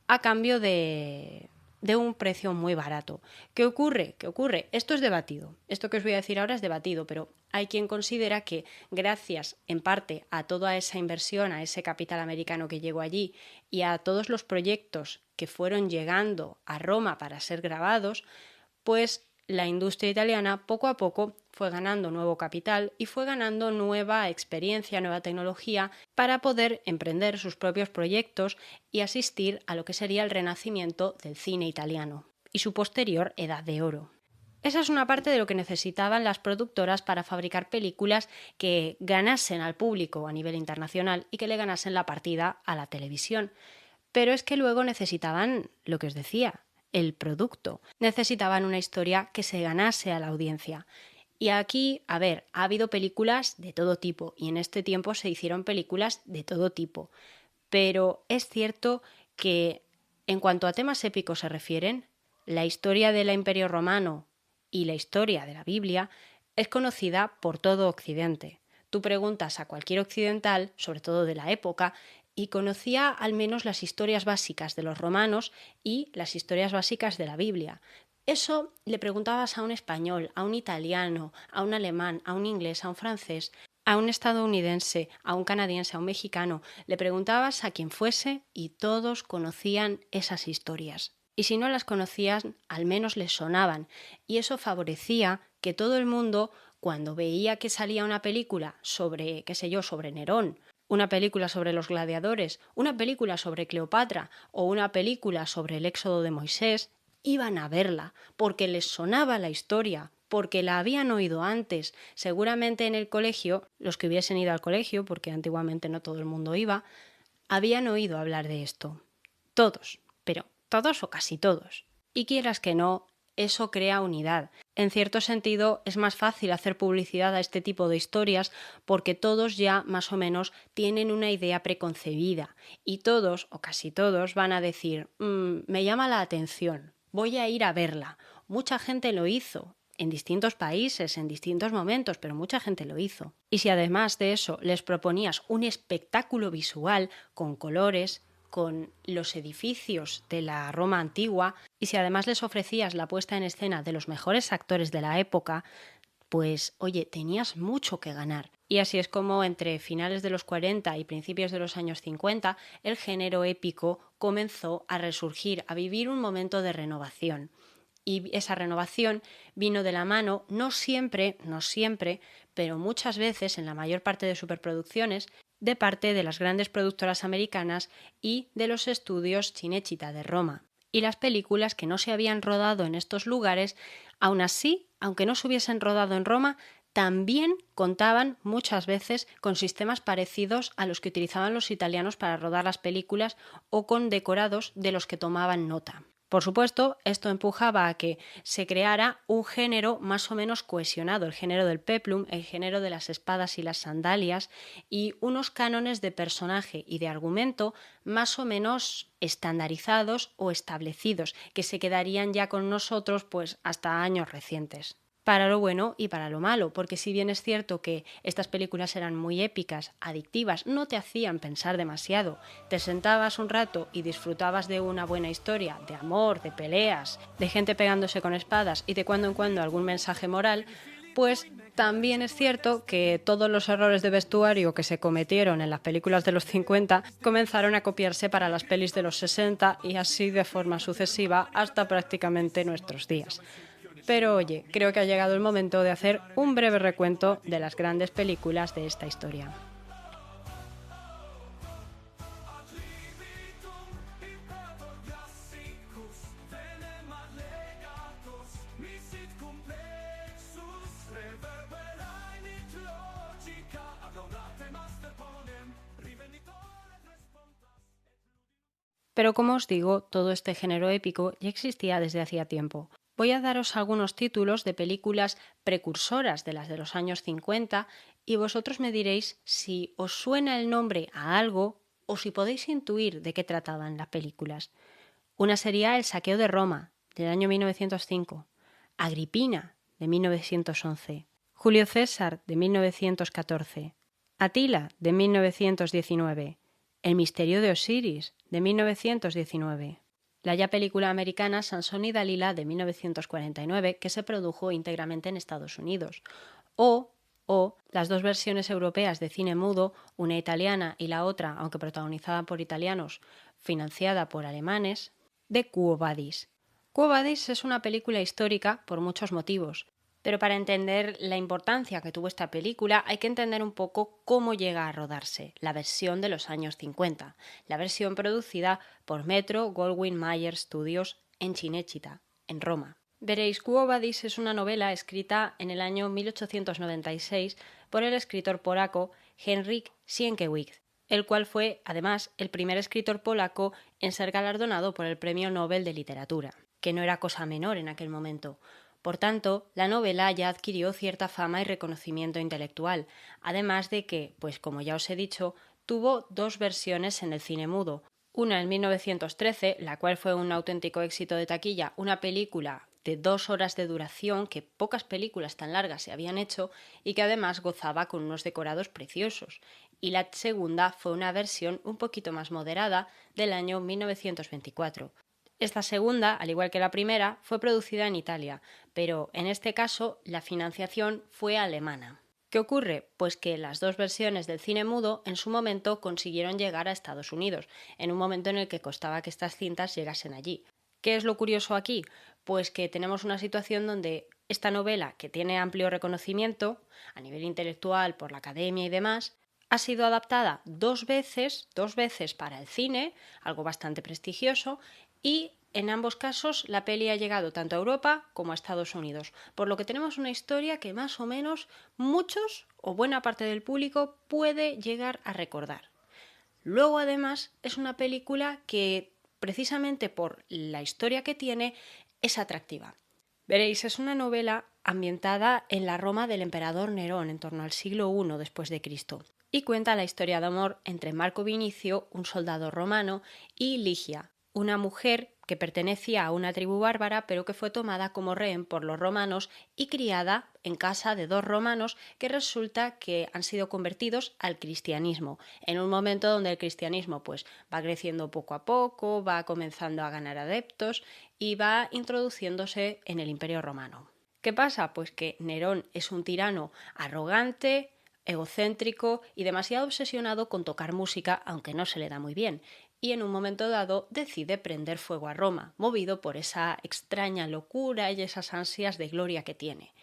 a cambio de un precio muy barato. ¿Qué ocurre? ¿Qué ocurre? Esto es debatido. Esto que os voy a decir ahora es debatido, pero hay quien considera que gracias en parte a toda esa inversión, a ese capital americano que llegó allí y a todos los proyectos que fueron llegando a Roma para ser grabados, pues la industria italiana poco a poco fue ganando nuevo capital y fue ganando nueva experiencia, nueva tecnología para poder emprender sus propios proyectos y asistir a lo que sería el renacimiento del cine italiano y su posterior edad de oro. Esa es una parte de lo que necesitaban las productoras para fabricar películas que ganasen al público a nivel internacional y que le ganasen la partida a la televisión. Pero es que luego necesitaban, lo que os decía, el producto. Necesitaban una historia que se ganase a la audiencia. Y aquí, a ver, ha habido películas de todo tipo y en este tiempo se hicieron películas de todo tipo. Pero es cierto que en cuanto a temas épicos se refieren, la historia del Imperio Romano y la historia de la Biblia es conocida por todo Occidente. Tú preguntas a cualquier occidental, sobre todo de la época, y conocía al menos las historias básicas de los romanos y las historias básicas de la Biblia. Eso le preguntabas a un español, a un italiano, a un alemán, a un inglés, a un francés, a un estadounidense, a un canadiense, a un mexicano. Le preguntabas a quien fuese y todos conocían esas historias. Y si no las conocían, al menos les sonaban. Y eso favorecía que todo el mundo, cuando veía que salía una película sobre, qué sé yo, sobre Nerón, una película sobre los gladiadores, una película sobre Cleopatra o una película sobre el éxodo de Moisés, iban a verla porque les sonaba la historia, porque la habían oído antes. Seguramente en el colegio, los que hubiesen ido al colegio, porque antiguamente no todo el mundo iba, habían oído hablar de esto. Todos, pero todos o casi todos. Y quieras que no, eso crea unidad. En cierto sentido, es más fácil hacer publicidad a este tipo de historias porque todos ya más o menos tienen una idea preconcebida y todos o casi todos van a decir, me llama la atención, voy a ir a verla. Mucha gente lo hizo en distintos países, en distintos momentos, pero mucha gente lo hizo. Y si además de eso les proponías un espectáculo visual con colores, con los edificios de la Roma antigua, y si además les ofrecías la puesta en escena de los mejores actores de la época, pues oye, tenías mucho que ganar. Y así es como entre finales de los 40 y principios de los años 50 el género épico comenzó a resurgir, a vivir un momento de renovación. Y esa renovación vino de la mano, no siempre, pero muchas veces, en la mayor parte de superproducciones, de parte de las grandes productoras americanas y de los estudios Cinecittà de Roma. Y las películas que no se habían rodado en estos lugares, aún así, aunque no se hubiesen rodado en Roma, también contaban muchas veces con sistemas parecidos a los que utilizaban los italianos para rodar las películas o con decorados de los que tomaban nota. Por supuesto, esto empujaba a que se creara un género más o menos cohesionado, el género del peplum, el género de las espadas y las sandalias, y unos cánones de personaje y de argumento más o menos estandarizados o establecidos, que se quedarían ya con nosotros pues hasta años recientes. Para lo bueno y para lo malo, porque si bien es cierto que estas películas eran muy épicas, adictivas, no te hacían pensar demasiado, te sentabas un rato y disfrutabas de una buena historia, de amor, de peleas, de gente pegándose con espadas y de cuando en cuando algún mensaje moral, pues también es cierto que todos los errores de vestuario que se cometieron en las películas de los 50 comenzaron a copiarse para las pelis de los 60 y así de forma sucesiva hasta prácticamente nuestros días. Pero oye, creo que ha llegado el momento de hacer un breve recuento de las grandes películas de esta historia. Pero como os digo, todo este género épico ya existía desde hacía tiempo. Voy a daros algunos títulos de películas precursoras de las de los años 50 y vosotros me diréis si os suena el nombre a algo o si podéis intuir de qué trataban las películas. Una sería El saqueo de Roma, del año 1905, Agripina, de 1911, Julio César, de 1914, Atila, de 1919, El misterio de Osiris, de 1919. La ya película americana Sansón y Dalila de 1949, que se produjo íntegramente en Estados Unidos, o las dos versiones europeas de cine mudo, una italiana y la otra, aunque protagonizada por italianos, financiada por alemanes, de Quo Vadis. Quo Vadis es una película histórica por muchos motivos, pero para entender la importancia que tuvo esta película hay que entender un poco cómo llega a rodarse, la versión de los años 50, la versión producida por Metro-Goldwyn-Mayer Studios en Cinecittà, en Roma. Veréis, Quo Vadis es una novela escrita en el año 1896 por el escritor polaco Henryk Sienkiewicz, el cual fue, además, el primer escritor polaco en ser galardonado por el Premio Nobel de Literatura, que no era cosa menor en aquel momento. Por tanto, la novela ya adquirió cierta fama y reconocimiento intelectual, además de que, pues como ya os he dicho, tuvo dos versiones en el cine mudo. Una en 1913, la cual fue un auténtico éxito de taquilla, una película de 2 horas de duración que pocas películas tan largas se habían hecho y que además gozaba con unos decorados preciosos. Y la segunda fue una versión un poquito más moderada del año 1924. Esta segunda, al igual que la primera, fue producida en Italia, pero en este caso la financiación fue alemana. ¿Qué ocurre? Pues que las dos versiones del cine mudo en su momento consiguieron llegar a Estados Unidos, en un momento en el que costaba que estas cintas llegasen allí. ¿Qué es lo curioso aquí? Pues que tenemos una situación donde esta novela, que tiene amplio reconocimiento a nivel intelectual por la academia y demás, ha sido adaptada dos veces para el cine, algo bastante prestigioso, y en ambos casos la peli ha llegado tanto a Europa como a Estados Unidos, por lo que tenemos una historia que más o menos muchos o buena parte del público puede llegar a recordar. Luego además es una película que precisamente por la historia que tiene es atractiva. Veréis, es una novela ambientada en la Roma del emperador Nerón en torno al siglo I después de Cristo y cuenta la historia de amor entre Marco Vinicio, un soldado romano, y Ligia, una mujer que pertenecía a una tribu bárbara, pero que fue tomada como rehén por los romanos y criada en casa de 2 romanos que resulta que han sido convertidos al cristianismo, en un momento donde el cristianismo pues va creciendo poco a poco, va comenzando a ganar adeptos y va introduciéndose en el Imperio Romano. ¿Qué pasa? Pues que Nerón es un tirano arrogante, egocéntrico y demasiado obsesionado con tocar música, aunque no se le da muy bien, y en un momento dado decide prender fuego a Roma, movido por esa extraña locura y esas ansias de gloria que tiene.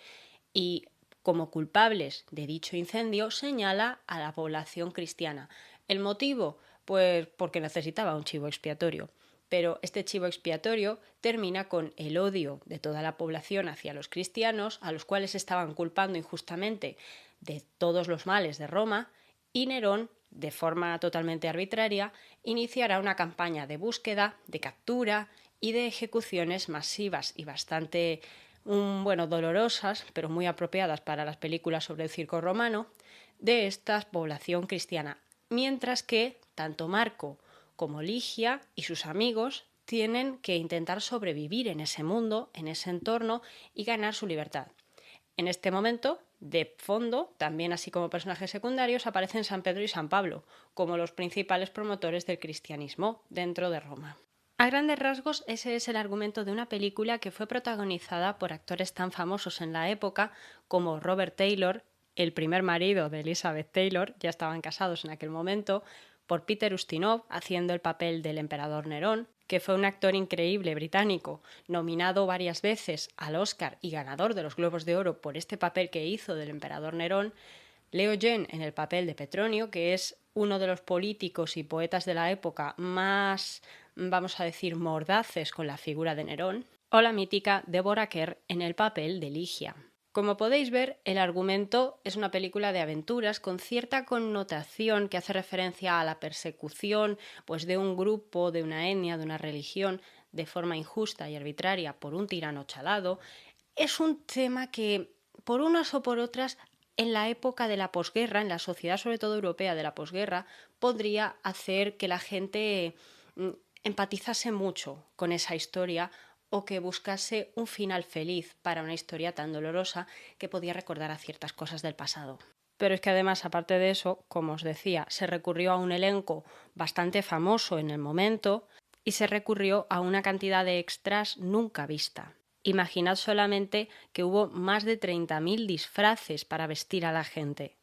Y como culpables de dicho incendio señala a la población cristiana. ¿El motivo? Pues porque necesitaba un chivo expiatorio. Pero este chivo expiatorio termina con el odio de toda la población hacia los cristianos, a los cuales estaban culpando injustamente de todos los males de Roma, y Nerón, de forma totalmente arbitraria, iniciará una campaña de búsqueda, de captura y de ejecuciones masivas y bastante dolorosas, pero muy apropiadas para las películas sobre el circo romano, de esta población cristiana. Mientras que tanto Marco como Ligia y sus amigos tienen que intentar sobrevivir en ese mundo, en ese entorno y ganar su libertad. En este momento, de fondo, también así como personajes secundarios, aparecen San Pedro y San Pablo, como los principales promotores del cristianismo dentro de Roma. A grandes rasgos, ese es el argumento de una película que fue protagonizada por actores tan famosos en la época como Robert Taylor, el primer marido de Elizabeth Taylor, ya estaban casados en aquel momento, por Peter Ustinov haciendo el papel del emperador Nerón, que fue un actor increíble británico, nominado varias veces al Oscar y ganador de los Globos de Oro por este papel que hizo del emperador Nerón, Leo Gen en el papel de Petronio, que es uno de los políticos y poetas de la época más, vamos a decir, mordaces con la figura de Nerón, o la mítica Deborah Kerr en el papel de Ligia. Como podéis ver, el argumento es una película de aventuras con cierta connotación que hace referencia a la persecución pues, de un grupo, de una etnia, de una religión, de forma injusta y arbitraria por un tirano chalado. Es un tema que, por unas o por otras, en la época de la posguerra, en la sociedad sobre todo europea de la posguerra, podría hacer que la gente empatizase mucho con esa historia o que buscase un final feliz para una historia tan dolorosa que podía recordar a ciertas cosas del pasado. Pero es que además, aparte de eso, como os decía, se recurrió a un elenco bastante famoso en el momento y se recurrió a una cantidad de extras nunca vista. Imaginad solamente que hubo más de 30.000 disfraces para vestir a la gente.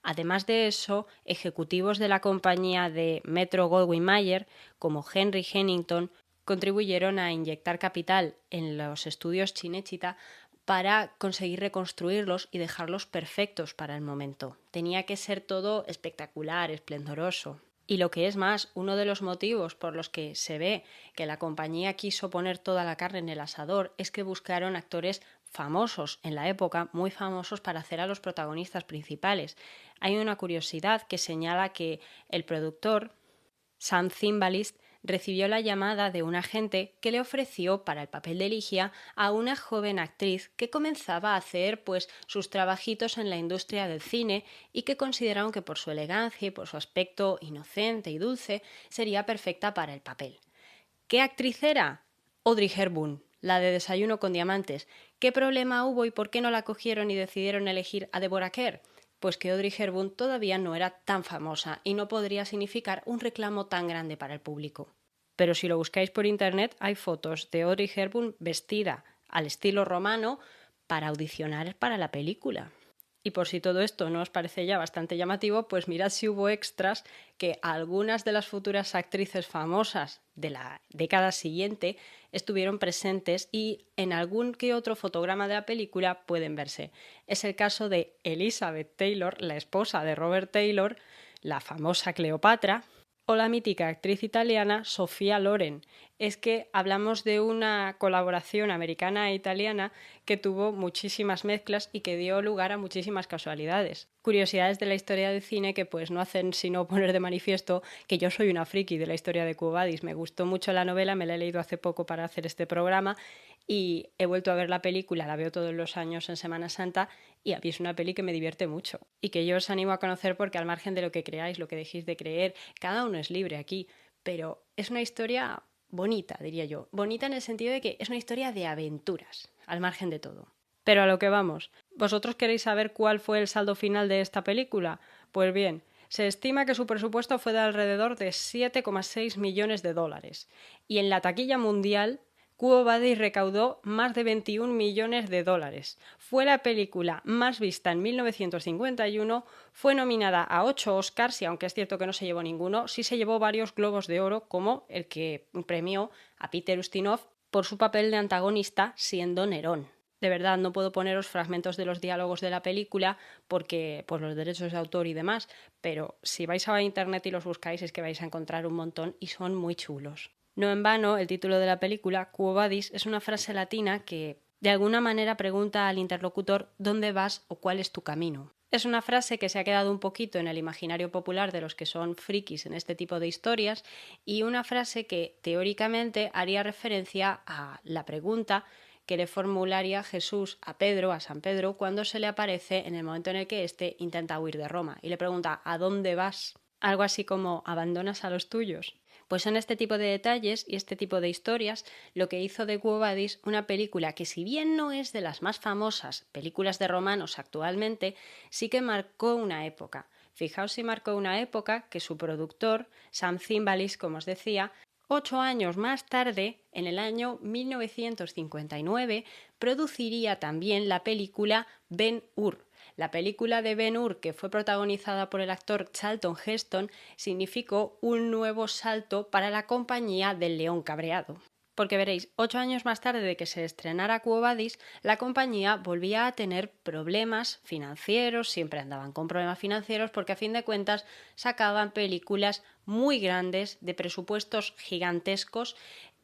Además de eso, ejecutivos de la compañía de Metro-Goldwyn-Mayer, como Henry Hennington, contribuyeron a inyectar capital en los estudios Cinecittà para conseguir reconstruirlos y dejarlos perfectos para el momento. Tenía que ser todo espectacular, esplendoroso. Y lo que es más, uno de los motivos por los que se ve que la compañía quiso poner toda la carne en el asador es que buscaron actores famosos en la época, muy famosos para hacer a los protagonistas principales. Hay una curiosidad que señala que el productor, Sam Zimbalist, recibió la llamada de un agente que le ofreció para el papel de Ligia a una joven actriz que comenzaba a hacer sus trabajitos en la industria del cine y que consideraron que por su elegancia y por su aspecto inocente y dulce sería perfecta para el papel. ¿Qué actriz era? Audrey Hepburn, la de Desayuno con Diamantes. ¿Qué problema hubo y por qué no la cogieron y decidieron elegir a Deborah Kerr? Pues que Audrey Hepburn todavía no era tan famosa y no podría significar un reclamo tan grande para el público. Pero si lo buscáis por internet hay fotos de Audrey Hepburn vestida al estilo romano para audicionar para la película. Y por si todo esto no os parece ya bastante llamativo, pues mirad si hubo extras que algunas de las futuras actrices famosas de la década siguiente estuvieron presentes y en algún que otro fotograma de la película pueden verse. Es el caso de Elizabeth Taylor, la esposa de Robert Taylor, la famosa Cleopatra, o la mítica actriz italiana Sofía Loren. Es que hablamos de una colaboración americana e italiana que tuvo muchísimas mezclas y que dio lugar a muchísimas casualidades. Curiosidades de la historia del cine que pues no hacen sino poner de manifiesto que yo soy una friki de la historia de Quo Vadis. Me gustó mucho la novela, me la he leído hace poco para hacer este programa y he vuelto a ver la película, la veo todos los años en Semana Santa y a mí es una peli que me divierte mucho y que yo os animo a conocer porque al margen de lo que creáis, lo que dejéis de creer, cada uno es libre aquí, pero es una historia bonita, diría yo. Bonita en el sentido de que es una historia de aventuras, al margen de todo. Pero a lo que vamos, ¿vosotros queréis saber cuál fue el saldo final de esta película? Pues bien, se estima que su presupuesto fue de alrededor de 7,6 millones de dólares. Y en la taquilla mundial, Quo Vadis recaudó más de 21 millones de dólares. Fue la película más vista en 1951, fue nominada a 8 Oscars y aunque es cierto que no se llevó ninguno, sí se llevó varios Globos de Oro, como el que premió a Peter Ustinov por su papel de antagonista siendo Nerón. De verdad, no puedo poneros fragmentos de los diálogos de la película porque por los derechos de autor y demás, pero si vais a internet y los buscáis es que vais a encontrar un montón y son muy chulos. No en vano, el título de la película, Quo Vadis, es una frase latina que de alguna manera pregunta al interlocutor ¿dónde vas o cuál es tu camino? Es una frase que se ha quedado un poquito en el imaginario popular de los que son frikis en este tipo de historias y una frase que teóricamente haría referencia a la pregunta que le formularía Jesús a Pedro, a San Pedro, cuando se le aparece en el momento en el que éste intenta huir de Roma y le pregunta ¿a dónde vas? Algo así como ¿abandonas a los tuyos? Pues son este tipo de detalles y este tipo de historias lo que hizo de Quo Vadis una película que si bien no es de las más famosas películas de romanos actualmente, sí que marcó una época. Fijaos si marcó una época que su productor, Sam Zimbalist, como os decía, 8 años más tarde, en el año 1959, produciría también la película Ben-Hur. La película de Ben-Hur, que fue protagonizada por el actor Charlton Heston, significó un nuevo salto para la compañía del León Cabreado. Porque veréis, 8 años más tarde de que se estrenara Quo Vadis, la compañía volvía a tener problemas financieros, siempre andaban con problemas financieros porque a fin de cuentas sacaban películas muy grandes, de presupuestos gigantescos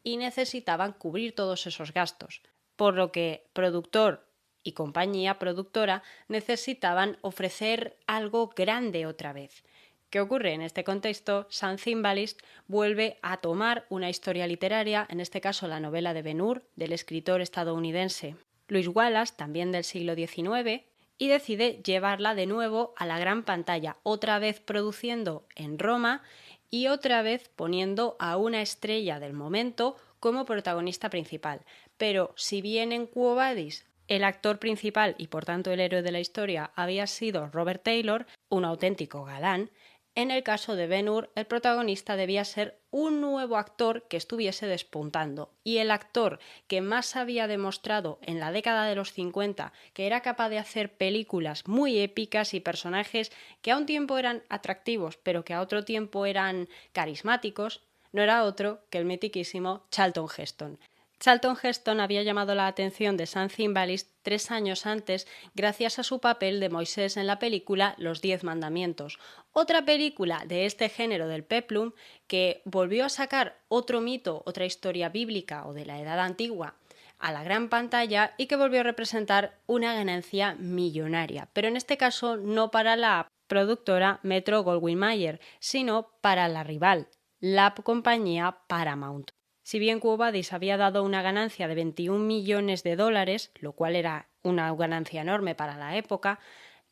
y necesitaban cubrir todos esos gastos. Por lo que productor y compañía productora necesitaban ofrecer algo grande otra vez. ¿Qué ocurre? En este contexto, Sam Zimbalist vuelve a tomar una historia literaria, en este caso la novela de Ben-Hur, del escritor estadounidense Louis Wallace, también del siglo XIX, y decide llevarla de nuevo a la gran pantalla, otra vez produciendo en Roma y otra vez poniendo a una estrella del momento como protagonista principal. Pero si bien en Quo Vadis el actor principal y por tanto el héroe de la historia había sido Robert Taylor, un auténtico galán, en el caso de Ben-Hur, el protagonista debía ser un nuevo actor que estuviese despuntando. Y el actor que más había demostrado en la década de los 50 que era capaz de hacer películas muy épicas y personajes que a un tiempo eran atractivos, pero que a otro tiempo eran carismáticos, no era otro que el mitiquísimo Charlton Heston. Charlton Heston había llamado la atención de Sam Zimbalist 3 años antes gracias a su papel de Moisés en la película Los 10 Mandamientos, otra película de este género del peplum que volvió a sacar otro mito, otra historia bíblica o de la Edad Antigua a la gran pantalla y que volvió a representar una ganancia millonaria, pero en este caso no para la productora Metro-Goldwyn-Mayer, sino para la rival, la compañía Paramount. Si bien Quo Vadis había dado una ganancia de 21 millones de dólares, lo cual era una ganancia enorme para la época,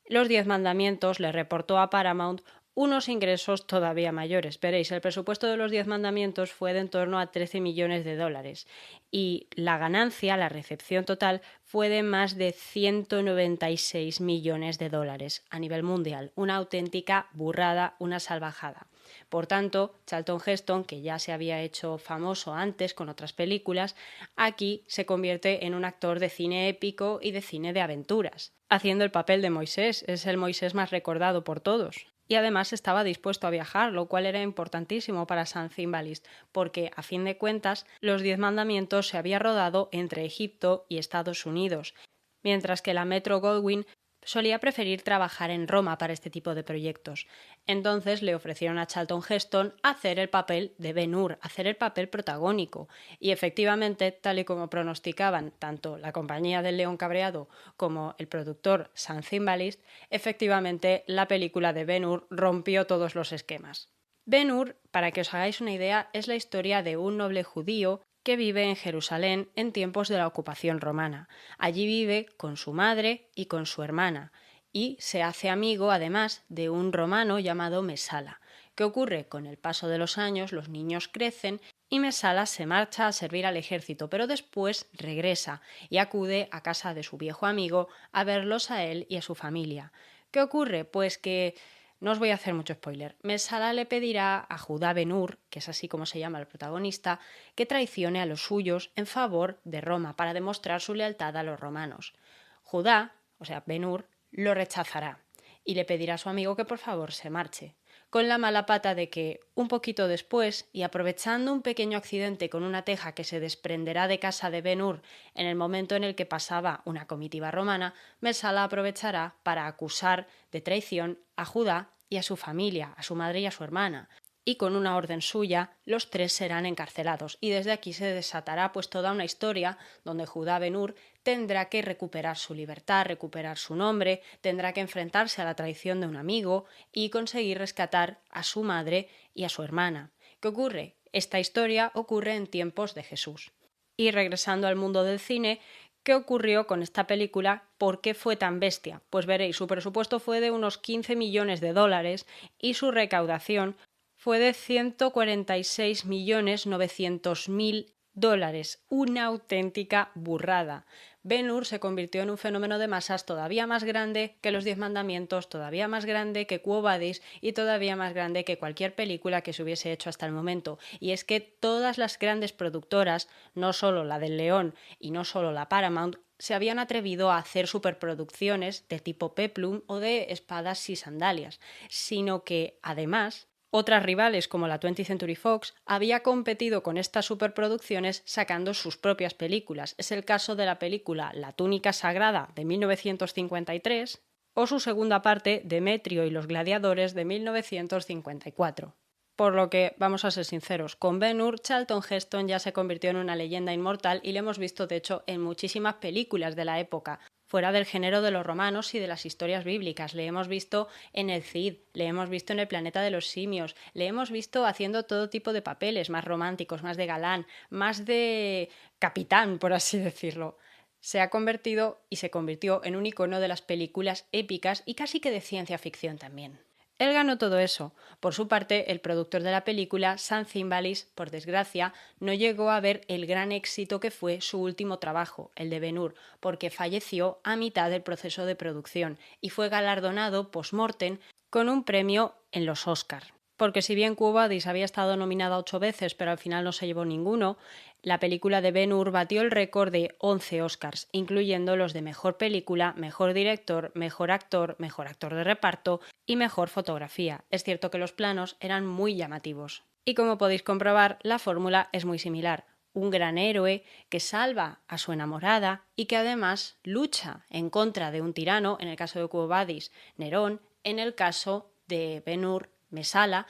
Los 10 Mandamientos le reportó a Paramount unos ingresos todavía mayores. Veréis, el presupuesto de Los 10 Mandamientos fue de en torno a 13 millones de dólares y la ganancia, la recepción total, fue de más de 196 millones de dólares a nivel mundial. Una auténtica burrada, una salvajada. Por tanto, Charlton Heston, que ya se había hecho famoso antes con otras películas, aquí se convierte en un actor de cine épico y de cine de aventuras, haciendo el papel de Moisés. Es el Moisés más recordado por todos. Y además estaba dispuesto a viajar, lo cual era importantísimo para Sam Zimbalist, porque, a fin de cuentas, Los 10 Mandamientos se había rodado entre Egipto y Estados Unidos, mientras que la Metro-Goldwyn solía preferir trabajar en Roma para este tipo de proyectos. Entonces le ofrecieron a Charlton Heston hacer el papel de Ben-Hur, hacer el papel protagónico. Y efectivamente, tal y como pronosticaban tanto la compañía del León Cabreado como el productor Sam Zimbalist, efectivamente la película de Ben-Hur rompió todos los esquemas. Ben-Hur, para que os hagáis una idea, es la historia de un noble judío que vive en Jerusalén en tiempos de la ocupación romana. Allí vive con su madre y con su hermana, y se hace amigo además de un romano llamado Mesala. ¿Qué ocurre? Con el paso de los años los niños crecen y Mesala se marcha a servir al ejército, pero después regresa y acude a casa de su viejo amigo a verlos a él y a su familia. ¿Qué ocurre? Pues que no os voy a hacer mucho spoiler. Mesala le pedirá a Judá Ben-Hur, que es así como se llama el protagonista, que traicione a los suyos en favor de Roma para demostrar su lealtad a los romanos. Judá, o sea, Ben-Hur, lo rechazará y le pedirá a su amigo que por favor se marche, con la mala pata de que, un poquito después, y aprovechando un pequeño accidente con una teja que se desprenderá de casa de Ben-Hur en el momento en el que pasaba una comitiva romana, Mesala aprovechará para acusar de traición a Judá y a su familia, a su madre y a su hermana. Y con una orden suya, los tres serán encarcelados. Y desde aquí se desatará pues toda una historia donde Judá Ben-Hur tendrá que recuperar su libertad, recuperar su nombre, tendrá que enfrentarse a la traición de un amigo y conseguir rescatar a su madre y a su hermana. ¿Qué ocurre? Esta historia ocurre en tiempos de Jesús. Y regresando al mundo del cine, ¿qué ocurrió con esta película? ¿Por qué fue tan bestia? Pues veréis, su presupuesto fue de unos 15 millones de dólares y su recaudación fue de 146.900.000 dólares, una auténtica burrada. Ben-Hur se convirtió en un fenómeno de masas todavía más grande que los 10 mandamientos, todavía más grande que Quo Vadis y todavía más grande que cualquier película que se hubiese hecho hasta el momento. Y es que todas las grandes productoras, no solo la del León y no solo la Paramount, se habían atrevido a hacer superproducciones de tipo Peplum o de espadas y sandalias, sino que, además, otras rivales como la 20th Century Fox había competido con estas superproducciones sacando sus propias películas. Es el caso de la película La túnica sagrada de 1953 o su segunda parte Demetrio y los gladiadores de 1954. Por lo que, vamos a ser sinceros, con Ben-Hur, Charlton Heston ya se convirtió en una leyenda inmortal y lo hemos visto de hecho en muchísimas películas de la época, fuera del género de los romanos y de las historias bíblicas. Le hemos visto en El Cid, le hemos visto en El planeta de los simios, le hemos visto haciendo todo tipo de papeles, más románticos, más de galán, más de capitán, por así decirlo. Se ha convertido y se convirtió en un icono de las películas épicas y casi que de ciencia ficción también. Él ganó todo eso. Por su parte, el productor de la película, Sam Zimbalist, por desgracia, no llegó a ver el gran éxito que fue su último trabajo, el de Ben-Hur, porque falleció a mitad del proceso de producción y fue galardonado post-mortem con un premio en los Oscar. Porque si bien Quo Vadis había estado nominada 8 veces, pero al final no se llevó ninguno, la película de Ben-Hur batió el récord de 11 Oscars, incluyendo los de Mejor Película, Mejor Director, Mejor Actor de Reparto y Mejor Fotografía. Es cierto que los planos eran muy llamativos. Y como podéis comprobar, la fórmula es muy similar. Un gran héroe que salva a su enamorada y que además lucha en contra de un tirano, en el caso de Quo Vadis, Nerón, en el caso de Ben-Hur, Mesala,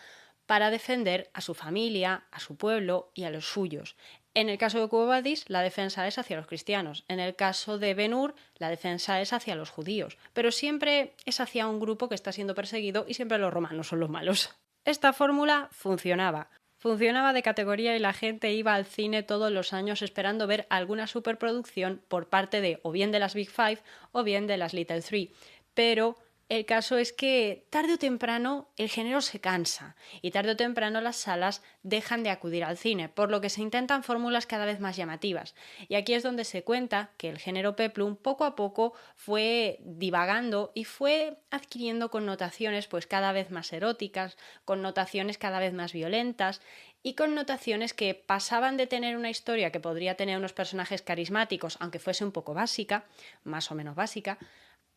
para defender a su familia, a su pueblo y a los suyos. En el caso de Quo Vadis, la defensa es hacia los cristianos. En el caso de Ben-Hur, la defensa es hacia los judíos. Pero siempre es hacia un grupo que está siendo perseguido y siempre los romanos son los malos. Esta fórmula funcionaba. Funcionaba de categoría y la gente iba al cine todos los años esperando ver alguna superproducción por parte de o bien de las Big Five o bien de las Little Three. Pero el caso es que tarde o temprano el género se cansa y tarde o temprano las salas dejan de acudir al cine, por lo que se intentan fórmulas cada vez más llamativas. Y aquí es donde se cuenta que el género Peplum poco a poco fue divagando y fue adquiriendo connotaciones pues cada vez más eróticas, connotaciones cada vez más violentas y connotaciones que pasaban de tener una historia que podría tener unos personajes carismáticos, aunque fuese un poco básica, más o menos básica,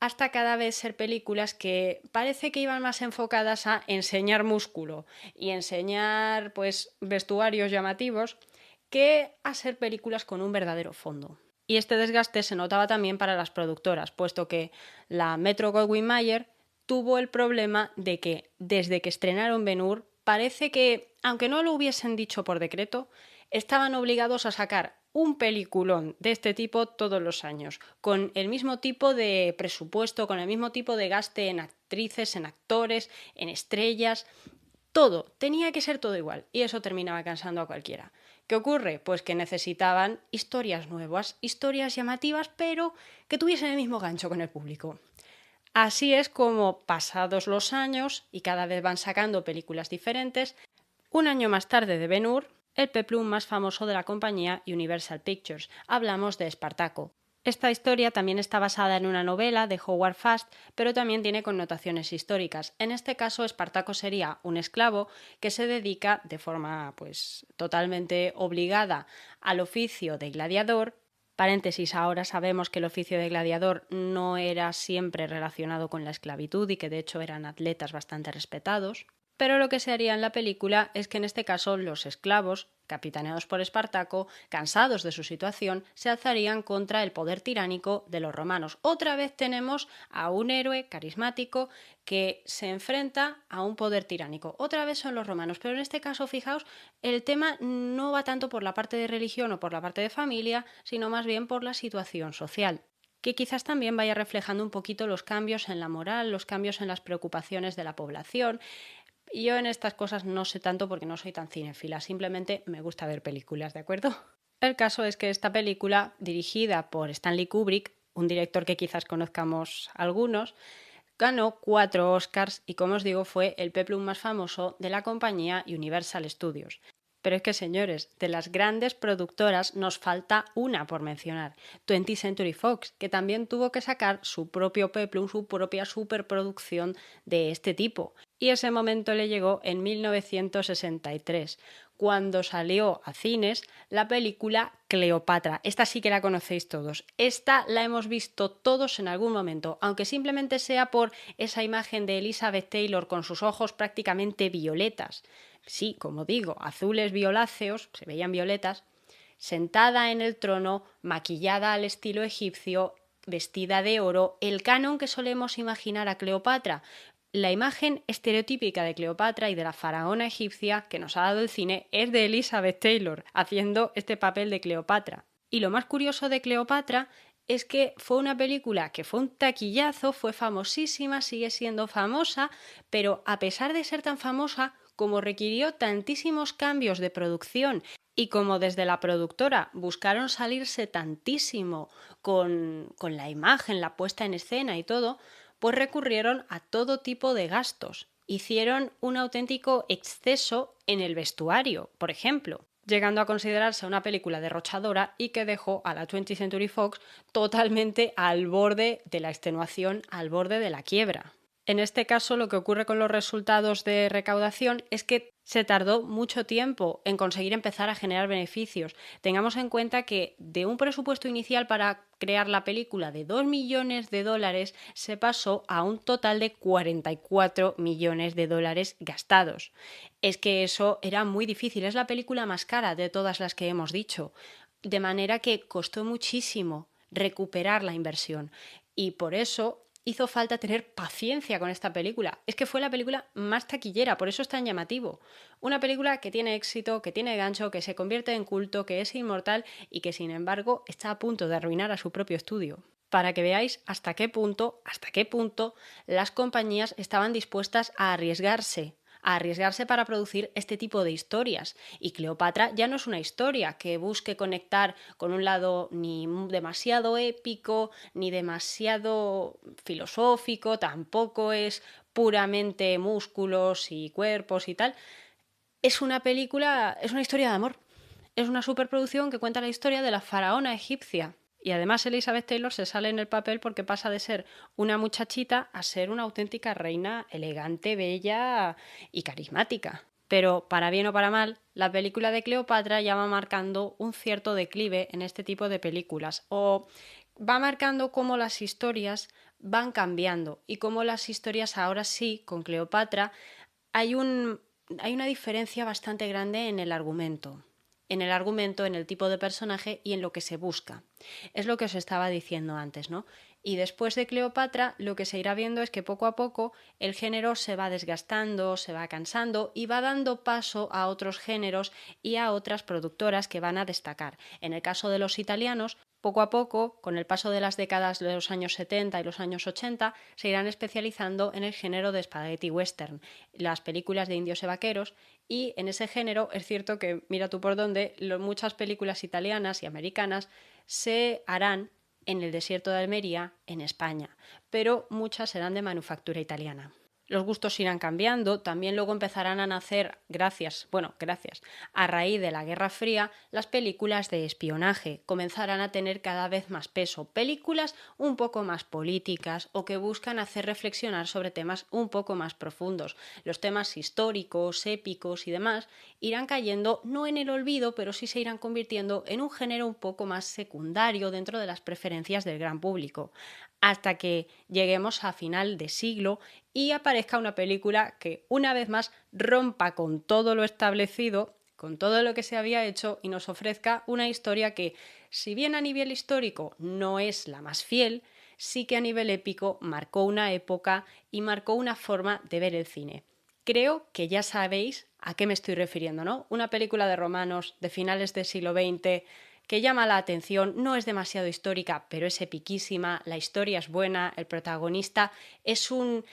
hasta cada vez ser películas que parece que iban más enfocadas a enseñar músculo y enseñar pues vestuarios llamativos que a ser películas con un verdadero fondo. Y este desgaste se notaba también para las productoras, puesto que la Metro-Goldwyn-Mayer tuvo el problema de que desde que estrenaron Ben-Hur parece que, aunque no lo hubiesen dicho por decreto, estaban obligados a sacar un peliculón de este tipo todos los años, con el mismo tipo de presupuesto, con el mismo tipo de gaste en actrices, en actores, en estrellas, todo, tenía que ser todo igual, y eso terminaba cansando a cualquiera. ¿Qué ocurre? Pues que necesitaban historias nuevas, historias llamativas, pero que tuviesen el mismo gancho con el público. Así es como, pasados los años, y cada vez van sacando películas diferentes, un año más tarde de Ben-Hur, el peplum más famoso de la compañía Universal Pictures. Hablamos de Espartaco. Esta historia también está basada en una novela de Howard Fast, pero también tiene connotaciones históricas. En este caso, Espartaco sería un esclavo que se dedica de forma totalmente obligada al oficio de gladiador. Paréntesis, ahora sabemos que el oficio de gladiador no era siempre relacionado con la esclavitud y que de hecho eran atletas bastante respetados. Pero lo que se haría en la película es que en este caso los esclavos, capitaneados por Espartaco, cansados de su situación, se alzarían contra el poder tiránico de los romanos. Otra vez tenemos a un héroe carismático que se enfrenta a un poder tiránico. Otra vez son los romanos, pero en este caso, fijaos, el tema no va tanto por la parte de religión o por la parte de familia, sino más bien por la situación social, que quizás también vaya reflejando un poquito los cambios en la moral, los cambios en las preocupaciones de la población. Y yo en estas cosas no sé tanto porque no soy tan cinéfila, simplemente me gusta ver películas, ¿de acuerdo? El caso es que esta película, dirigida por Stanley Kubrick, un director que quizás conozcamos algunos, ganó 4 Oscars y, como os digo, fue el peplum más famoso de la compañía Universal Studios. Pero es que, señores, de las grandes productoras nos falta una por mencionar, 20th Century Fox, que también tuvo que sacar su propio peplum, su propia superproducción de este tipo. Y ese momento le llegó en 1963, cuando salió a cines la película Cleopatra. Esta sí que la conocéis todos. Esta la hemos visto todos en algún momento, aunque simplemente sea por esa imagen de Elizabeth Taylor con sus ojos prácticamente violetas. Sí, como digo, azules violáceos, se veían violetas, sentada en el trono, maquillada al estilo egipcio, vestida de oro, el canon que solemos imaginar a Cleopatra. La imagen estereotípica de Cleopatra y de la faraona egipcia que nos ha dado el cine es de Elizabeth Taylor, haciendo este papel de Cleopatra. Y lo más curioso de Cleopatra es que fue una película que fue un taquillazo, fue famosísima, sigue siendo famosa, pero a pesar de ser tan famosa, como requirió tantísimos cambios de producción y como desde la productora buscaron salirse tantísimo con la imagen, la puesta en escena y todo, pues recurrieron a todo tipo de gastos. Hicieron un auténtico exceso en el vestuario, por ejemplo, llegando a considerarse una película derrochadora y que dejó a la 20th Century Fox totalmente al borde de la extenuación, al borde de la quiebra. En este caso, lo que ocurre con los resultados de recaudación es que se tardó mucho tiempo en conseguir empezar a generar beneficios. Tengamos en cuenta que de un presupuesto inicial para crear la película de 2 millones de dólares se pasó a un total de 44 millones de dólares gastados. Es que eso era muy difícil, es la película más cara de todas las que hemos dicho, de manera que costó muchísimo recuperar la inversión y por eso hizo falta tener paciencia con esta película. Es que fue la película más taquillera, por eso es tan llamativo. Una película que tiene éxito, que tiene gancho, que se convierte en culto, que es inmortal y que sin embargo está a punto de arruinar a su propio estudio. Para que veáis hasta qué punto las compañías estaban dispuestas a arriesgarse para producir este tipo de historias. Y Cleopatra ya no es una historia que busque conectar con un lado ni demasiado épico, ni demasiado filosófico, tampoco es puramente músculos y cuerpos y tal. Es una película, es una historia de amor. Es una superproducción que cuenta la historia de la faraona egipcia. Y además Elizabeth Taylor se sale en el papel porque pasa de ser una muchachita a ser una auténtica reina elegante, bella y carismática. Pero para bien o para mal, la película de Cleopatra ya va marcando un cierto declive en este tipo de películas, o va marcando cómo las historias van cambiando y cómo las historias ahora sí, con Cleopatra, hay una diferencia bastante grande en el argumento, en el tipo de personaje y en lo que se busca. Es lo que os estaba diciendo antes, ¿no? Y después de Cleopatra, lo que se irá viendo es que poco a poco el género se va desgastando, se va cansando y va dando paso a otros géneros y a otras productoras que van a destacar. En el caso de los italianos, poco a poco, con el paso de las décadas de los años 70 y los años 80, se irán especializando en el género de spaghetti western, las películas de indios y vaqueros, y en ese género es cierto que, mira tú por dónde, muchas películas italianas y americanas se harán en el desierto de Almería, en España, pero muchas serán de manufactura italiana. los gustos irán cambiando, también luego empezarán a nacer, gracias, a raíz de la Guerra Fría, las películas de espionaje, comenzarán a tener cada vez más peso, películas un poco más políticas o que buscan hacer reflexionar sobre temas un poco más profundos. Los temas históricos, épicos y demás irán cayendo no en el olvido, pero sí se irán convirtiendo en un género un poco más secundario dentro de las preferencias del gran público, hasta que lleguemos a final de siglo y aparezca una película que una vez más rompa con todo lo establecido, con todo lo que se había hecho y nos ofrezca una historia que, si bien a nivel histórico no es la más fiel, sí que a nivel épico marcó una época y marcó una forma de ver el cine. Creo que ya sabéis a qué me estoy refiriendo, ¿no? Una película de romanos de finales del siglo XX que llama la atención, no es demasiado histórica, pero es epiquísima, la historia es buena, el protagonista es un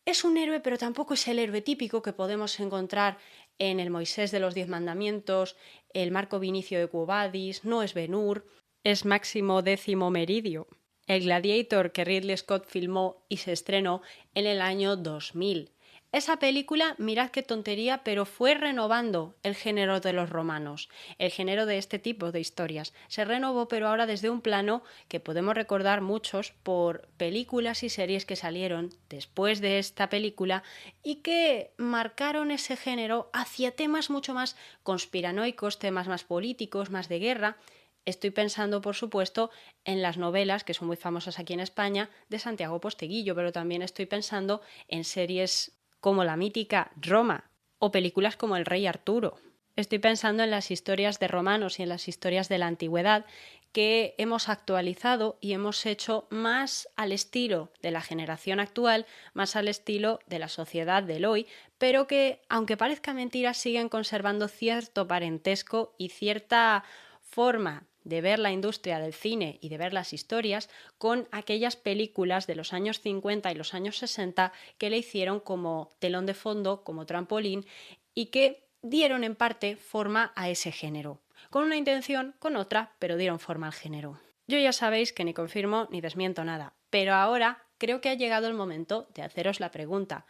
héroe, pero tampoco es el héroe típico que podemos encontrar en el Moisés de los 10 mandamientos, el Marco Vinicio de Quo Vadis, no es Ben-Hur, es Máximo Décimo Meridio, el Gladiator que Ridley Scott filmó y se estrenó en el año 2000. Esa película, mirad qué tontería, pero fue renovando el género de los romanos, el género de este tipo de historias. Se renovó, pero ahora desde un plano que podemos recordar muchos por películas y series que salieron después de esta película y que marcaron ese género hacia temas mucho más conspiranoicos, temas más políticos, más de guerra. Estoy pensando, por supuesto, en las novelas, que son muy famosas aquí en España, de Santiago Posteguillo, pero también estoy pensando en series como la mítica Roma o películas como El Rey Arturo. Estoy pensando en las historias de romanos y en las historias de la antigüedad que hemos actualizado y hemos hecho más al estilo de la generación actual, más al estilo de la sociedad del hoy, pero que, aunque parezca mentira, siguen conservando cierto parentesco y cierta forma de ver la industria del cine y de ver las historias con aquellas películas de los años 50 y los años 60 que le hicieron como telón de fondo, como trampolín y que dieron en parte forma a ese género. Con una intención, con otra, pero dieron forma al género. Yo ya sabéis que ni confirmo ni desmiento nada, pero ahora creo que ha llegado el momento de haceros la pregunta.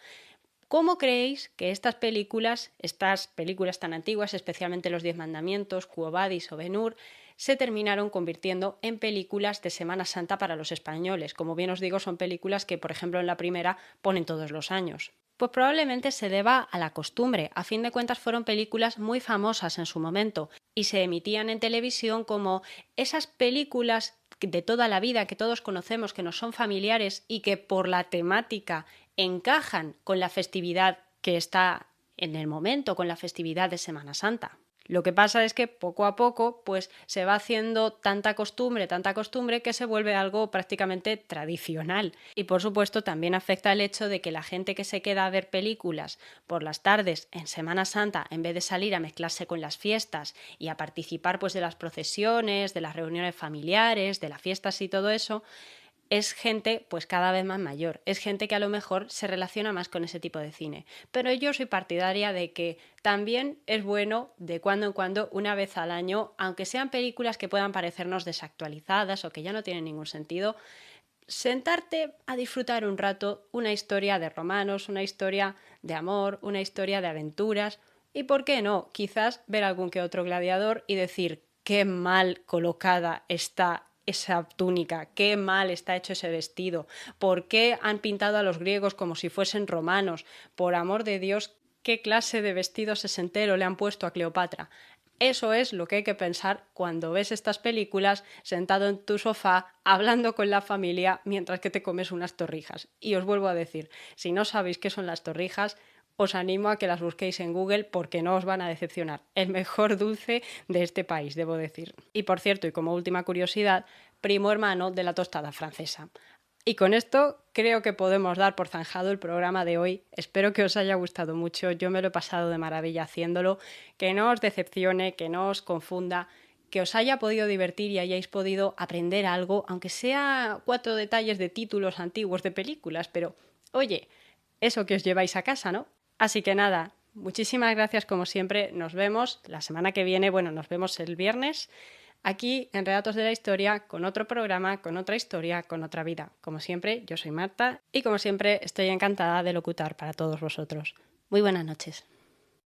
¿Cómo creéis que estas películas tan antiguas, especialmente Los 10 Mandamientos, Quo Vadis o Ben-Hur, se terminaron convirtiendo en películas de Semana Santa para los españoles? Como bien os digo, son películas que, por ejemplo, en la primera ponen todos los años. Pues probablemente se deba a la costumbre. A fin de cuentas fueron películas muy famosas en su momento y se emitían en televisión como esas películas de toda la vida que todos conocemos, que nos son familiares y que por la temática encajan con la festividad que está en el momento, con la festividad de Semana Santa. Lo que pasa es que poco a poco pues se va haciendo tanta costumbre que se vuelve algo prácticamente tradicional. Y por supuesto también afecta el hecho de que la gente que se queda a ver películas por las tardes en Semana Santa, en vez de salir a mezclarse con las fiestas y a participar pues de las procesiones, de las reuniones familiares, de las fiestas y todo eso, es gente pues cada vez más mayor, es gente que a lo mejor se relaciona más con ese tipo de cine. Pero yo soy partidaria de que también es bueno de cuando en cuando, una vez al año, aunque sean películas que puedan parecernos desactualizadas o que ya no tienen ningún sentido, sentarte a disfrutar un rato una historia de romanos, una historia de amor, una historia de aventuras y, ¿por qué no?, quizás ver algún que otro gladiador y decir qué mal colocada está esa túnica, qué mal está hecho ese vestido, por qué han pintado a los griegos como si fuesen romanos, por amor de Dios, qué clase de vestido sesentero le han puesto a Cleopatra. Eso es lo que hay que pensar cuando ves estas películas sentado en tu sofá hablando con la familia mientras que te comes unas torrijas. Y os vuelvo a decir, si no sabéis qué son las torrijas, os animo a que las busquéis en Google porque no os van a decepcionar. El mejor dulce de este país, debo decir. Y por cierto, y como última curiosidad, primo hermano de la tostada francesa. Y con esto creo que podemos dar por zanjado el programa de hoy. Espero que os haya gustado mucho. Yo me lo he pasado de maravilla haciéndolo. Que no os decepcione, que no os confunda, que os haya podido divertir y hayáis podido aprender algo, aunque sea 4 detalles de títulos antiguos de películas. Pero, oye, eso que os lleváis a casa, ¿no? Así que nada, muchísimas gracias como siempre. Nos vemos la semana que viene. Bueno, nos vemos el viernes aquí en Relatos de la Historia, con otro programa, con otra historia, con otra vida. Como siempre, yo soy Marta y como siempre estoy encantada de locutar para todos vosotros. Muy buenas noches.